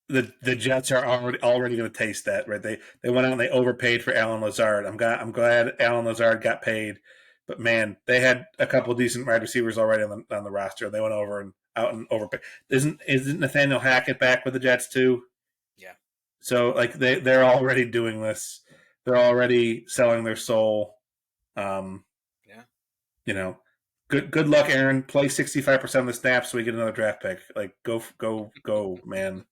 the Jets are already going to taste that, right? They went out and they overpaid for Alan Lazard. I'm glad Alan Lazard got paid, but man, they had a couple of decent wide receivers already on the roster. They went over and out and overpaid. Isn't Nathaniel Hackett back with the Jets too? Yeah. So like they're already doing this. They're already selling their soul. Um, Yeah. you know, good luck, Aaron. Play 65% of the snaps so we get another draft pick. Like go, man.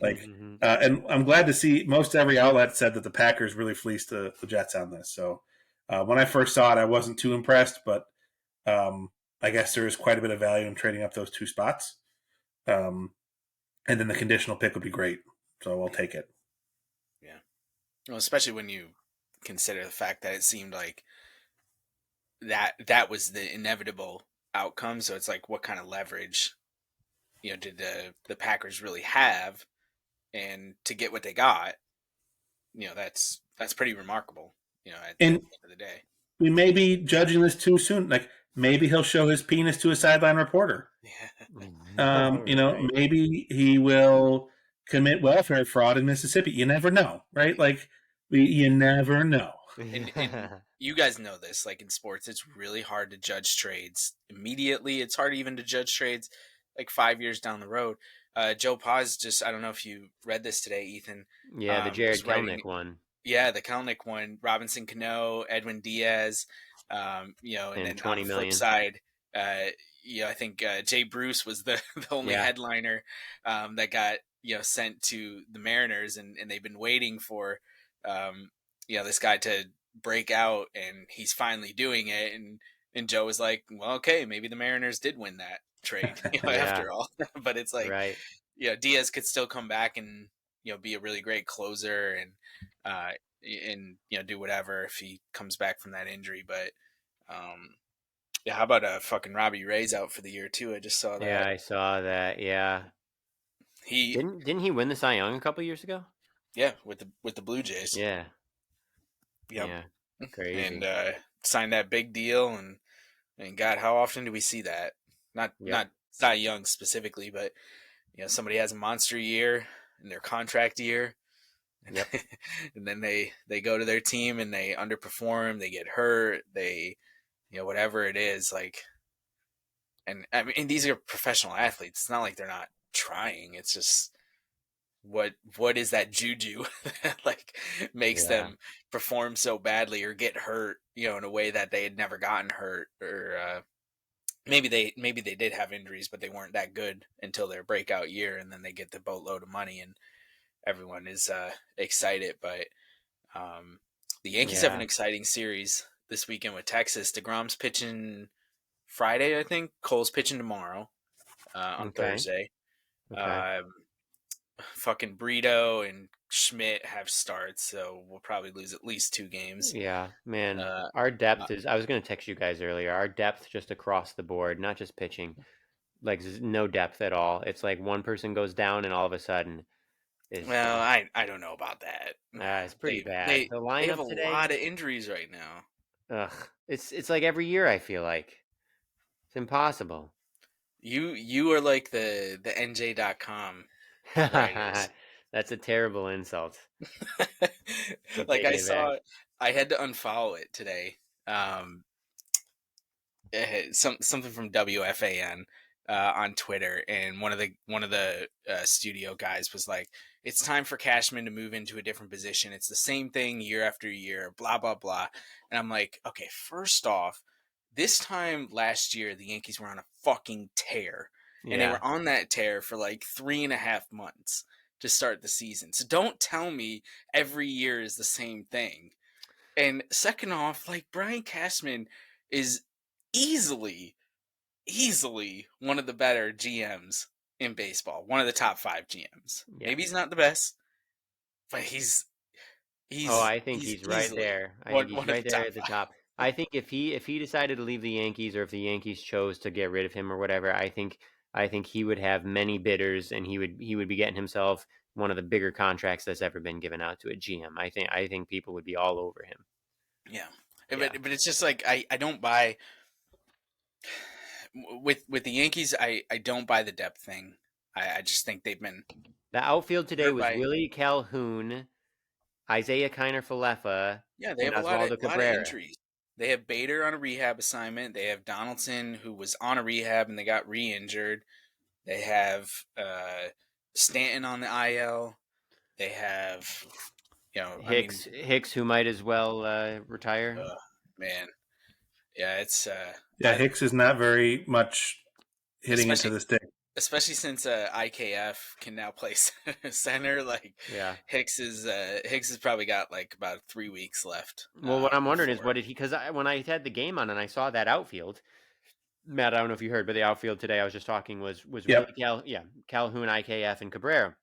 Like, and I'm glad to see most every outlet said that the Packers really fleeced the Jets on this. So when I first saw it, I wasn't too impressed, but I guess there is quite a bit of value in trading up those 2 spots. And then the conditional pick would be great. So I'll take it. Yeah. Well, especially when you consider the fact that it seemed like that was the inevitable outcome. So it's like, what kind of leverage, did the Packers really have, and to get what they got, that's pretty remarkable. At the And end of the day. we may be judging this too soon. Like maybe he'll show his penis to a sideline reporter. Yeah. Right. Maybe he will commit welfare fraud in Mississippi. You never know, right? Like you never know. And you guys know this, like in sports, it's really hard to judge trades immediately. It's hard even to judge trades like 5 years down the road. Joe Paz I don't know if you read this today, Ethan, Yeah, the Jared was writing. Kelnick one. Yeah, the Kelnick one, Robinson Cano, Edwin Diaz, and And then on 20 the flip million. side, I think Jay Bruce was the only Yeah. headliner that got sent to the Mariners, and they've been waiting for this guy to break out, and he's finally doing it, and Joe was like, well, okay, maybe the Mariners did win that trade, Yeah. after all, but it's like, Right. Diaz could still come back and be a really great closer, uh, and do whatever if he comes back from that injury. But yeah, how about fucking Robbie Ray's out for the year too? I just saw Yeah, that I saw that. Yeah. he Didn't he win the Cy Young a couple years ago? with the Blue Jays. Yeah. Yep, Yeah. and Crazy. signed that big deal, and God, how often do we see that? Not Yep. Cy Young specifically, but somebody has a monster year in their contract year. Yep. And then they go to their team and they underperform, they get hurt, they whatever it is, like, and I mean, these are professional athletes. It's not like they're not trying. It's just what is that juju that like makes Yeah. them perform so badly or get hurt, in a way that they had never gotten hurt, or maybe they did have injuries, but they weren't that good until their breakout year, and then they get the boatload of money and everyone is excited. But the Yankees have an Yeah. exciting series this weekend with Texas. DeGrom's pitching Friday, I think. Cole's pitching tomorrow on Okay. Thursday. Okay. Um, fucking Brito and Schmidt have starts, so we'll probably lose at least 2 games. Yeah, man. Uh, Our uh, depth is, I was going to text you guys earlier. Our depth just across the board, not just pitching. Like no depth at all. It's like one person goes down and all of a sudden well, is I don't know about that. it's pretty They bad. they The they have a lineup today, lot of injuries right now. ugh. It's like every year I feel like. It's impossible. You are like the NJ.com writers. That's a terrible insult. So Like taking it back. I had to unfollow it today. Something from WFAN. on Twitter, and one of the studio guys was like, "It's time for Cashman to move into a different position. It's the same thing year after year, blah blah blah." And I'm like, okay, first off, this time last year the Yankees were on a fucking tear, and they Yeah. were on that tear for like 3.5 months to start the season. So don't tell me every year is the same thing. And second off, like Brian Cashman is easily one of the better GMs in baseball. One of the top 5 GMs. Yeah. Maybe he's not the best, but Oh, I think he's he's right easily there. I think he's one of right the there top at the 5. top. I think if he decided to leave the Yankees, or if the Yankees chose to get rid of him or whatever, I think he would have many bidders, and he would be getting himself one of the bigger contracts that's ever been given out to a GM. I think people would be all over him. Yeah. Yeah. But it's just like I don't buy with the Yankees. I don't buy the depth thing. I just think they've been The outfield today hurt was by. Willie Calhoun, Isaiah Kiner-Falefa, Yeah, they and have a lot of Oswaldo lot of Cabrera. injuries. They have Bader on a rehab assignment. They have Donaldson, who was on a rehab and they got re-injured. They have Stanton on the IL. They have, I mean, Hicks, who might as well retire. man, yeah, it's Yeah, Hicks is not very much hitting into especially the stick. since IKF can now play center. Like Yeah. Hicks has probably got like about 3 weeks left. Well, what I'm wondering is, Before. what did he? Because when I had the game on and I saw that outfield, Matt, I don't know if you heard, but the outfield today I was just talking was Willie Yep. Calhoun, IKF, and Cabrera,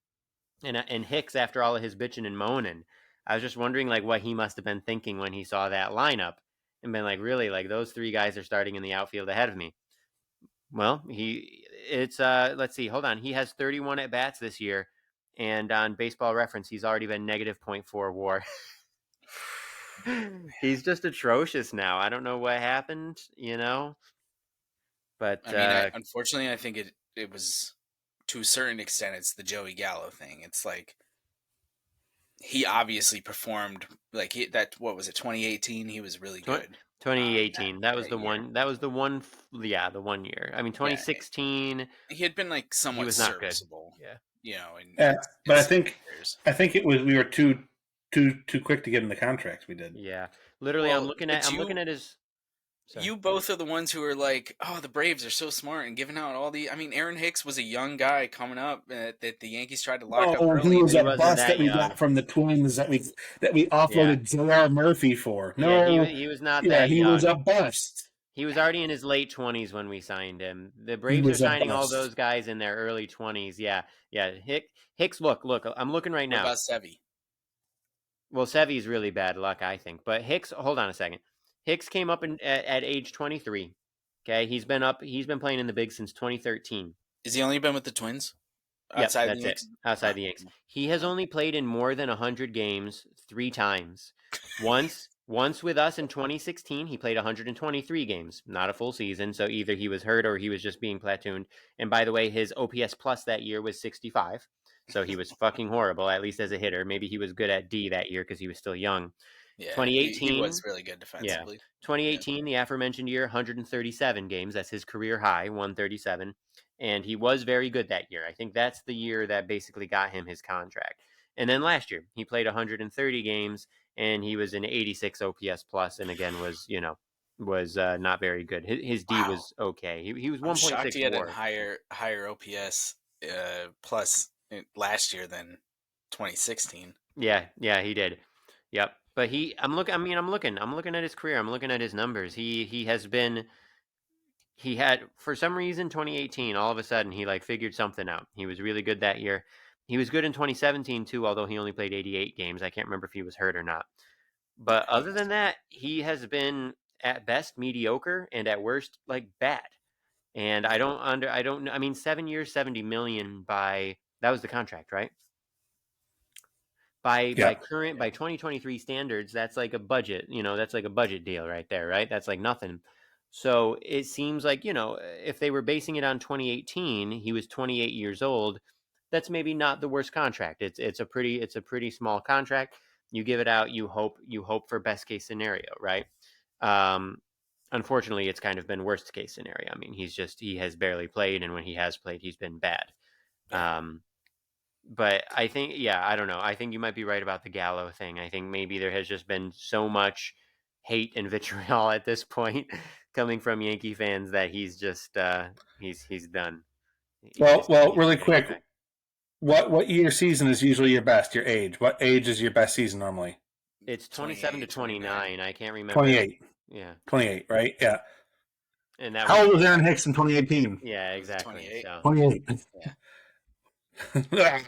and Hicks, after all of his bitching and moaning. I was just wondering like what he must have been thinking when he saw that lineup and been like, really, like those three guys are starting in the outfield ahead of me. Well, it's let's see, hold on, he has 31 at bats this year, and on Baseball Reference, he's already been negative .4 WAR. He's just atrocious now. I don't know what happened, but I mean, unfortunately, I think it was, to a certain extent, it's the Joey Gallo thing. It's like he obviously performed like what was it, 2018? He was really good. 2018. That was That the year. one. That was the one. Yeah, the one year. I mean, Yeah, 2016. he had been like He somewhat was not good. serviceable, Yeah. in Yeah, in but I some think years. I think it was we were too quick to give him the contracts we did. Yeah. Literally, I'm Well, looking at. but I'm looking at his. Sorry. you both are the ones who are like, oh, the Braves are so smart and giving out all the. I mean, Aaron Hicks was a young guy coming up that the Yankees tried to lock up Oh, he early, and was they He a wasn't bust that that we young. got from the Twins that we Yeah. offloaded J.R. Murphy for. Yeah. He No, he was not yeah, that he was young. a bust. He was already in his late 20s when we signed him. The He Braves are was a signing all bust. those guys in their early 20s. Yeah. Yeah. Hicks. Look. I'm looking right what now. about Sevy? Well, Sevy's really bad luck, I think. But Hicks, hold on a second. Hicks came up at age 23. Okay, he's been up. He's been playing in the big since 2013. Is he only been with the Twins Yep, outside the that's it. Yankees? Outside Huh. the Yanks, he has only played in more than 100 games 3 times. Once with us in 2016, he played 123 games, not a full season. So either he was hurt or he was just being platooned. And by the way, his OPS plus that year was 65. So he was fucking horrible, at least as a hitter. Maybe he was good at D that year because he was still young. Yeah, he was 2018, really good yeah. defensively. Yeah. 2018, the aforementioned year, 137 games. That's his career high, 137. And he was very good that year. I think that's the year that basically got him his contract. And then last year, he played 130 games and he was an 86 OPS plus, and again was not very good. His D Wow, was okay. He was I'm shocked 1.6 he had a WAR. higher OPS plus last year than 2016. Yeah, he did. Yep. But I'm looking at his career. I'm looking at his numbers. He has been. He had, for some reason, 2018, all of a sudden he like figured something out. He was really good that year. He was good in 2017 too, although he only played 88 games. I can't remember if he was hurt or not. But Yeah, he other must than have been. that, he has been at best mediocre and at worst like bad. And Yeah. I don't I mean 7 years, 70 million by that was the contract, right? By Yeah, current by 2023 standards, that's like a budget, that's like a budget deal right there, right? That's like nothing. So it seems like, if they were basing it on 2018, he was 28 years old. That's maybe not the worst contract. It's a pretty small contract. You give it out, you hope for best case scenario, right? Um, unfortunately, it's kind of been worst case scenario. I mean, he has barely played, and when he has played, he's been bad. Yeah. But I think, yeah, I don't know. I think you might be right about the Gallo thing. I think maybe there has just been so much hate and vitriol at this point coming from Yankee fans that he's just he's done. Well, He's really not going to get quick. back. What year season is usually your best? Your age? What age is your best season normally? It's 27 to 28, 29. 29. I can't remember. 28. Yeah, 28, right? Yeah. and that was How old was Aaron Hicks in 2018? yeah, Was it exactly. 28? So 28. Yeah. After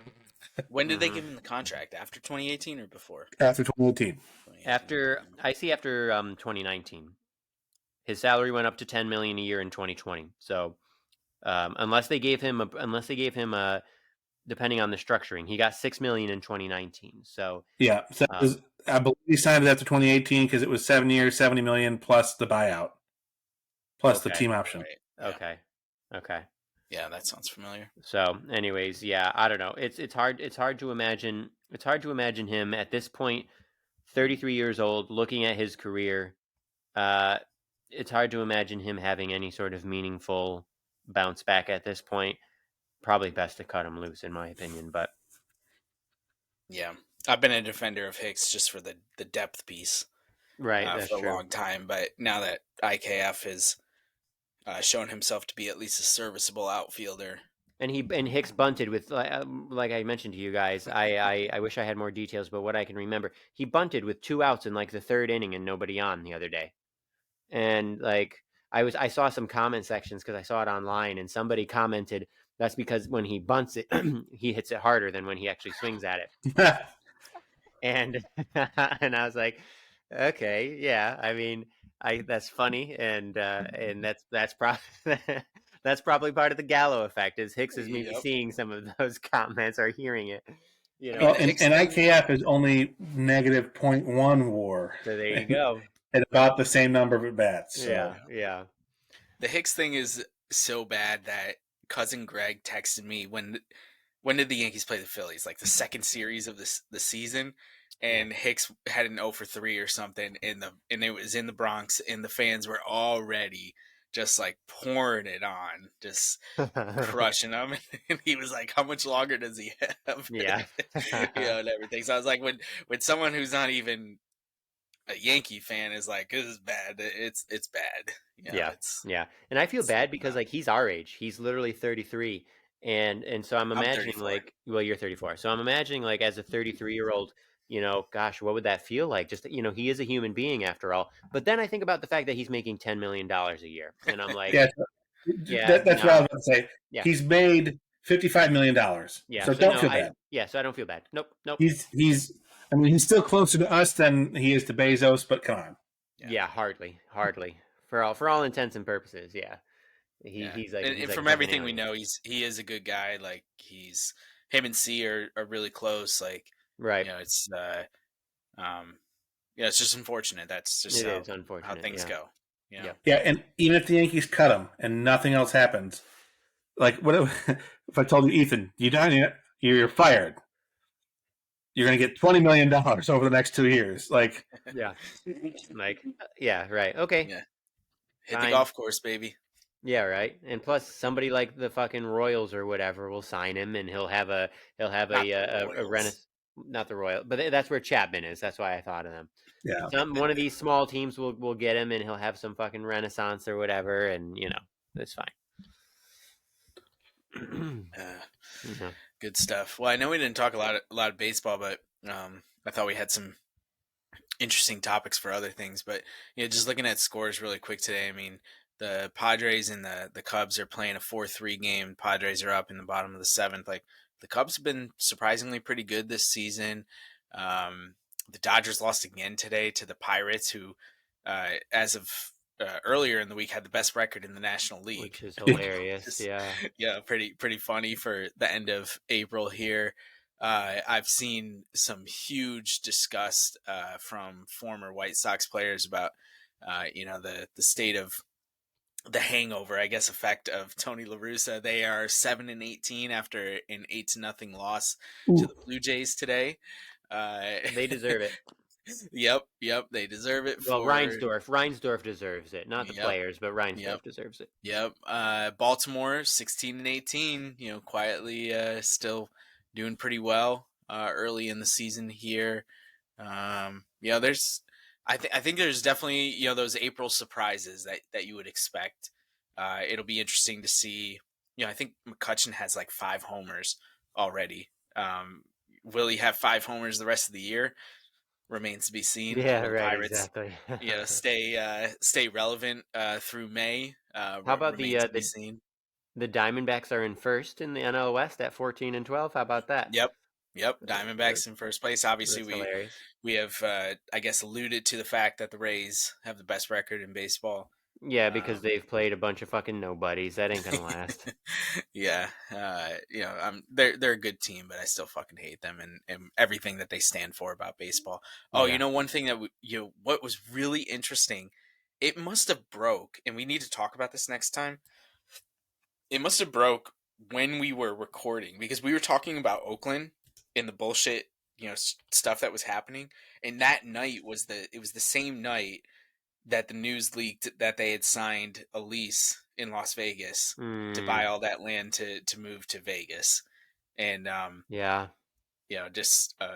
When did they mhm. give him the contract? After 2018 or before? 2018. 2018. After 2019, his salary went up to 10 million a year in 2020. So unless they gave him depending on the structuring, he got 6 million in 2019. So Yeah. So um, I believe he signed it after 2018 because it was 7 years, 70 million plus the buyout, plus the okay, team option. Right. Yeah. okay, okay. Yeah, that sounds familiar. So, anyways, yeah, I don't know. It's hard to imagine. It's hard to imagine him at this point, 33 years old, looking at his career. Uh, it's hard to imagine him having any sort of meaningful bounce back at this point. Probably best to cut him loose, in my opinion. But Yeah. I've been a defender of Hicks just for the depth piece right, that's for a true. long time. But now that IKF has shown himself to be at least a serviceable outfielder. And Hicks bunted with like I mentioned to you guys. I wish I had more details, but what I can remember, he bunted with 2 outs in like the third inning and nobody on the other day. And like I saw some comment sections because I saw it online, and somebody commented that's because when he bunts it, he hits it harder than when he actually swings at it. And and I was like, okay, yeah. I mean, I that's funny, and that's probably that's probably part of the Gallo effect. Is Hicks is maybe Yep. seeing some of those comments or hearing it, you I know. mean, Well, the and Hicks thing. IKF is only negative .1 WAR So there you and go. about the same number of at bats. Yeah, So Yeah. yeah, The Hicks thing is so bad that cousin Greg texted me when did the Yankees play the Phillies? Like the second series of the season, yeah. and Hicks had an 0 for 3 or something and it was in the Bronx, and the fans were already just like pouring it on, just crushing him. And he was like, "How much longer does he have?" Yeah. And everything. So I was like, when someone who's not even a Yankee fan is like, "This is bad," it's bad. Yeah. It's Yeah. And I feel it's bad because not. like he's our age. He's literally 33. And so I'm I'm imagining 34. like well you're 34. So I'm imagining like as a 33-year-old, gosh, what would that feel like? Just he is a human being after all. But then I think about the fact that he's making $10 million a year. And I'm like, yeah, yeah, that's what I was no. about to say. Yeah. He's made $55 million. Yeah. So So don't no, feel bad. so I don't feel bad. Nope. Nope. He's I mean he's still closer to us than he is to Bezos, but come on. Yeah, Yeah, hardly. Hardly. For all intents and purposes, yeah. yeah. He's And like a from fucking everything we alien. know, he is a good guy. Like he's him and C are really close. Like Right. it's um yeah, it's just unfortunate. That's just It is how unfortunate. things Yeah. go. You know. Yep. Yeah, and even if the Yankees cut him and nothing else happens, like what if, if I told you, Ethan, you done yet? You're fired. You're going to get $20 million over the next 2 years. Like, Yeah. Like, yeah, right. Okay, Yeah. Hit the fine. golf course, baby. Yeah, right. And plus, somebody like the fucking Royals or whatever will sign him, and he'll have Not the a Royals. renaissance. Not the Royal, but that's where Chapman is. That's why I thought of them. yeah, One of these small teams will get him, and he'll have some fucking renaissance or whatever, and it's fine. Uh, Mhm. good stuff. Well, I know we didn't talk a lot of baseball, but I thought we had some interesting topics for other things. But just looking at scores really quick today. I mean, the Padres and the Cubs are playing a 4-3 game. Padres are up in the bottom of the seventh. Like the Cubs have been surprisingly pretty good this season. The Dodgers lost again today to the Pirates, who, as of earlier in the week, had the best record in the National League. Which is yeah, hilarious. Just, Yeah. yeah, pretty funny for the end of April here. I've seen some huge disgust from former White Sox players about the state of the hangover, I guess, effect of Tony La Russa. They are 7-18 after an 8-0 loss to Ooh, the Blue Jays today. They deserve it. Yep, they deserve it Well, for. Reinsdorf deserves it, not the Yep, players, but yep, Reinsdorf deserves it. yep. Baltimore 16-18. Quietly still doing pretty well early in the season here. There's I think there's definitely those April surprises that you would expect. It'll be interesting to see. I think McCutcheon has like 5 homers already. Will he have 5 homers the rest of the year? Remains to be seen. Yeah, Will the right, Pirates, exactly. stay relevant through May? How about Remains to be seen. the Diamondbacks are in first in the NL West at 14-12? How about that? Yep, yep. Uh, Diamondbacks in first place. Obviously, That's hilarious. we have I guess alluded to the fact that the Rays have the best record in baseball. Yeah, because Um, they've played a bunch of fucking nobodies. That ain't gonna last. yeah, they're a good team, but I still fucking hate them and everything that they stand for about baseball. Oh, Yeah. one thing that what was really interesting, it must have broke, and we need to talk about this next time. It must have broke when we were recording because we were talking about Oakland and the bullshit, stuff that was happening, and that night it was the same night that the news leaked that they had signed a lease in Las Vegas to buy Mm, all that land to move to Vegas. And yeah, just a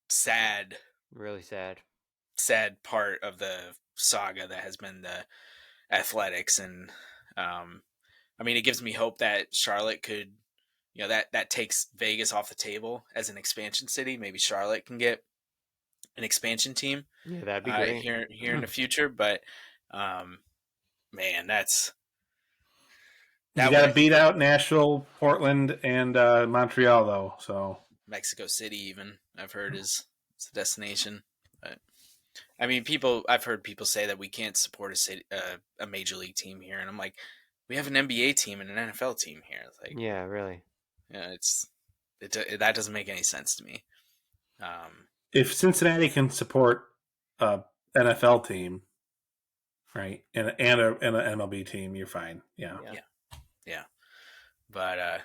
sad really sad. sad part of the saga that has been the Athletics. And I mean, it gives me hope that Charlotte could, that takes Vegas off the table as an expansion city. Maybe Charlotte can get an expansion team Yeah, that'd be great. here in the future. But um, man, You that got would to beat out Nashville, Portland, and Montreal, though. So Mexico City even I've heard is a destination. But I mean, I've heard people say that we can't support a major league team here, and I'm like, we have an NBA team and an NFL team here. It's like, Yeah, really. that doesn't make any sense to me. Um, if Cincinnati can support a NFL team, right, and an MLB team, you're fine. Yeah. Yeah. yeah, yeah, but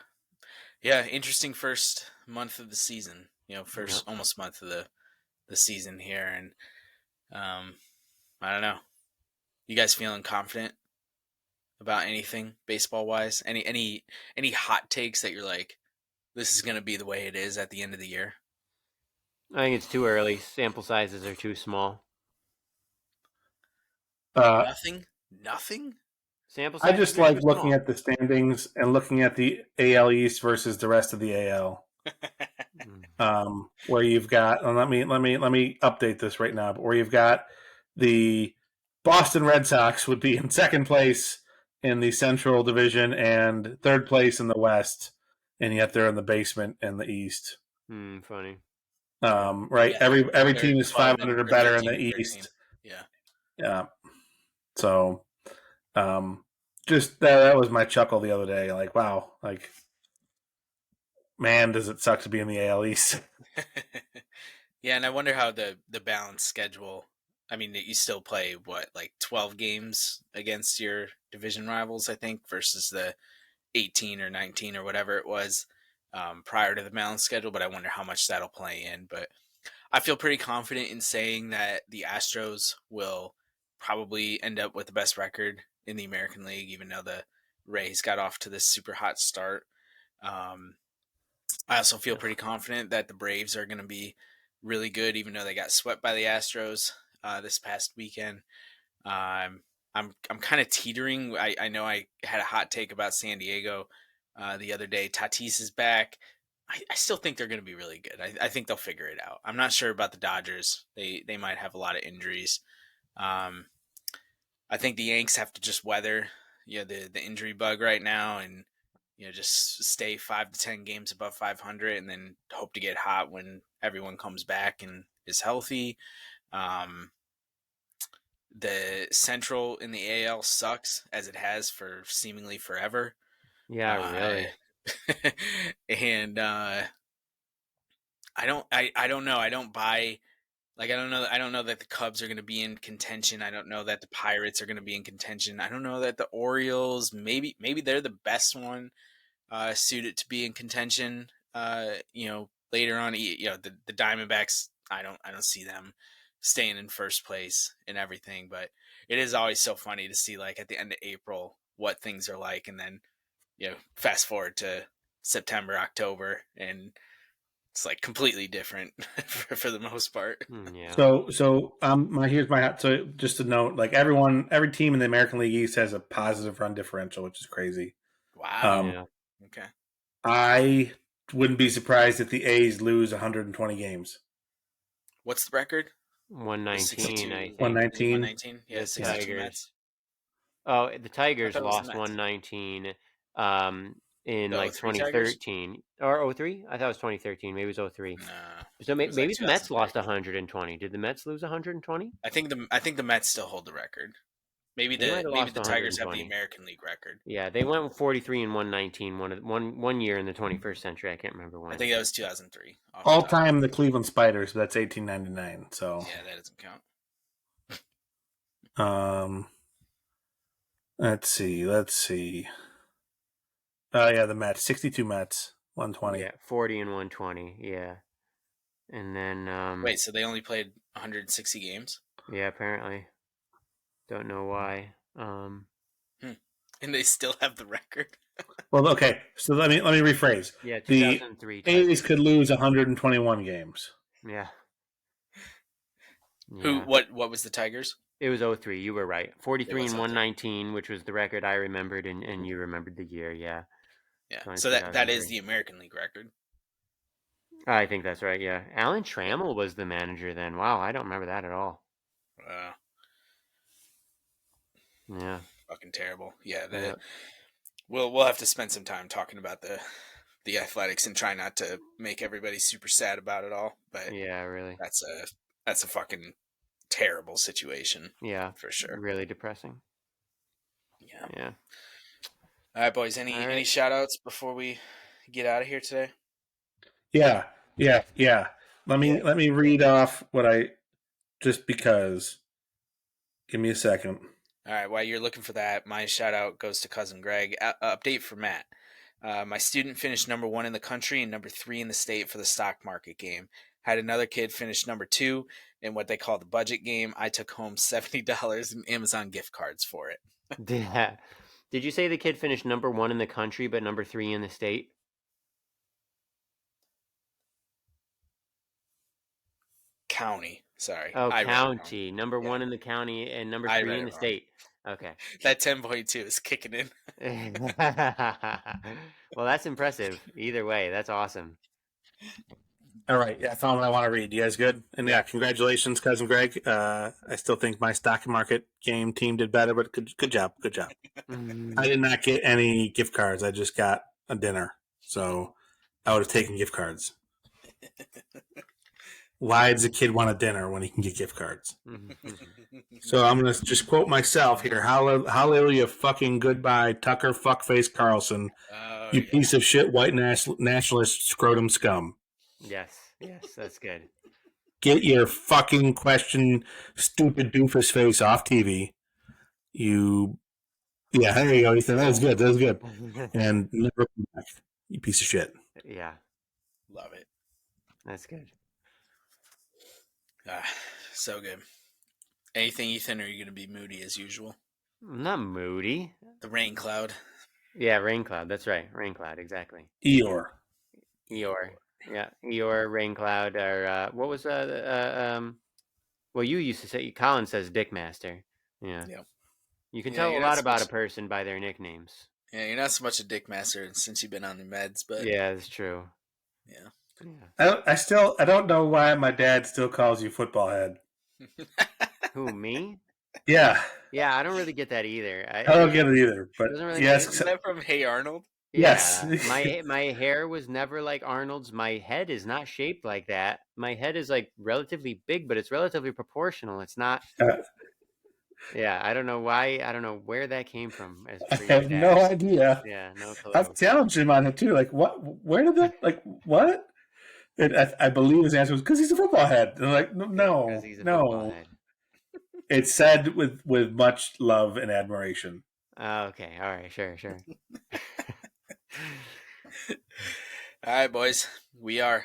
yeah, interesting first month of the season. Yeah. First almost month of the season here, and I don't know. You guys feeling confident about anything baseball wise? Any hot takes that you're like, this is going to be the way it is at the end of the year? I think it's too early. Sample sizes are too small. Uh, Nothing. Sample I sizes just are like too looking small. at the standings and looking at the AL East versus the rest of the AL. Mm. Where you've got, and let me update this right now, but where you've got the Boston Red Sox would be in second place in the Central Division and third place in the West, and yet they're in the basement in the East. Funny. Right, Yeah, every they're team is 12 and 500 or or better in 13 the and 13. East. Yeah. Yeah, so um, just that was my chuckle the other day. Like, wow, like man, does it suck to be in the AL East. Yeah, and I wonder how the balanced schedule. I mean, you still play what, like 12 games against your division rivals, I think, versus the 18 or 19 or whatever it was prior to the balanced schedule. But I wonder how much that'll play in. But I feel pretty confident in saying that the Astros will probably end up with the best record in the American League, even though the Rays got off to this super hot start. Um, I also feel pretty confident that the Braves are going to be really good, even though they got swept by the Astros this past weekend. Um, I'm kind of teetering. I know I had a hot take about San Diego the other day. Tatis is back. I still think they're going to be really good. I think they'll figure it out. I'm not sure about the Dodgers. They might have a lot of injuries. Um, I think the Yanks have to just weather the injury bug right now and just stay 5 to 10 games above 500 and then hope to get hot when everyone comes back and is healthy. Um, the Central in the AL sucks as it has for seemingly forever. Yeah, Uh, really. and I don't know. I don't buy. Like, I don't know that the Cubs are going to be in contention. I don't know that the Pirates are going to be in contention. I don't know that the Orioles, maybe they're the best one suited to be in contention. Later on, the Diamondbacks, I don't see them staying in first place and everything. But it is always so funny to see, like, at the end of April what things are like, and then fast forward to September, October, and it's like completely different for the most part. Yeah. So here's my hot. So just to note, like every team in the American League East has a positive run differential, which is crazy. Wow. Yeah. Okay. I wouldn't be surprised if the A's lose 120 games. What's the record? 119, I think. 119. 119. Yeah, The 62 Tigers. Mets. Oh, the I Tigers thought it was the lost Mets. 119 in The like 03 Tigers? 2013 or 03. I thought it was 2013. Maybe it was 03. No, So it was like maybe the Mets lost 2003. 120. Did the Mets lose 120? I think the Mets still hold the record. Maybe They might have lost the Tigers have the 120. American League record. Yeah, they went with 43 and 119 one year in the 21st century. I can't remember when. I think that was 2003. All time the Cleveland Spiders, but that's 1899. So Yeah, that doesn't count. Let's see. Oh yeah, the Mets, 62 Mets, 120. Yeah, 40 and 120. Yeah, and then Wait, so they only played 160 games? Yeah, apparently. Don't know why. And they still have the record. Well, okay. So let me rephrase. Yeah, The 2003. A's could lose 121 games. Yeah. Who? Yeah. What was the Tigers? It was 03. You were right. 43 was and 03. 119, which was the record I remembered, and you remembered the year. Yeah. Yeah. So that is the American League record. I think that's right. Yeah. Alan Trammell was the manager then. Wow, I don't remember that at all. Yeah. Fucking terrible. Yeah. Yeah. We'll have to spend some time talking about the Athletics and try not to make everybody super sad about it all. But Yeah, really. that's a fucking terrible situation. Yeah. For sure. Really depressing. Yeah. Yeah. All right, boys. Any shout outs before we get out of here today? Yeah. Let me read off what I just because. Give me a second. All right, while you're looking for that, my shout out goes to cousin Greg. Update for Matt. My student finished number 1 in the country and number 3 in the state for the stock market game. Had another kid finish number 2 in what they call the budget game. I took home $70 in Amazon gift cards for it. Yeah. Did you say the kid finished number 1 in the country but number 3 in the state? County. Sorry. Oh, county. Number 1 in the county and number 3 in the state. Okay. That 10.2 is kicking in. Well, that's impressive. Either way, that's awesome. All right. Yeah, I found what I want to read. You guys good? And yeah, congratulations, cousin Greg. I still think my stock market game team did better, but good job. I did not get any gift cards. I just got a dinner. So I would have taken gift cards. Why does a kid want a dinner when he can get gift cards? So I'm going to just quote myself here. Hallelujah, fucking goodbye, Tucker fuckface Carlson. You piece of shit white nationalist scrotum scum. Yes, that's good. Get your fucking stupid doofus face off TV. Yeah, there you go, Ethan. That was good. And never come back, you piece of shit. Yeah. Love it. That's good. So good. Anything, Ethan, or are you going to be moody as usual? I'm not moody. The rain cloud. Yeah, rain cloud. That's right. Rain cloud, exactly. Eeyore. Yeah, Eeyore, rain cloud, or what was well, you used to say, Colin says Dickmaster. Yeah. You can tell a lot about a person by their nicknames. Yeah, you're not so much a Dickmaster since you've been on the meds, but yeah, that's true. Yeah. I don't know why my dad still calls you football head. Who, me? Yeah. Yeah, I don't really get that either. I don't get it either. But really yes, is that from Hey Arnold? Yeah, yes. my hair was never like Arnold's. My head is not shaped like that. My head is like relatively big, but it's relatively proportional. It's not. Yeah, I don't know why. I don't know where that came from. I have no idea. Yeah, no clue. I've challenged him on it too. Like, what? Where did that? Like, what? And I believe his answer was because he's a football head. And I'm like, no, because he's a football head. It's said with much love and admiration. Oh, okay. All right. Sure. All right, boys. We are.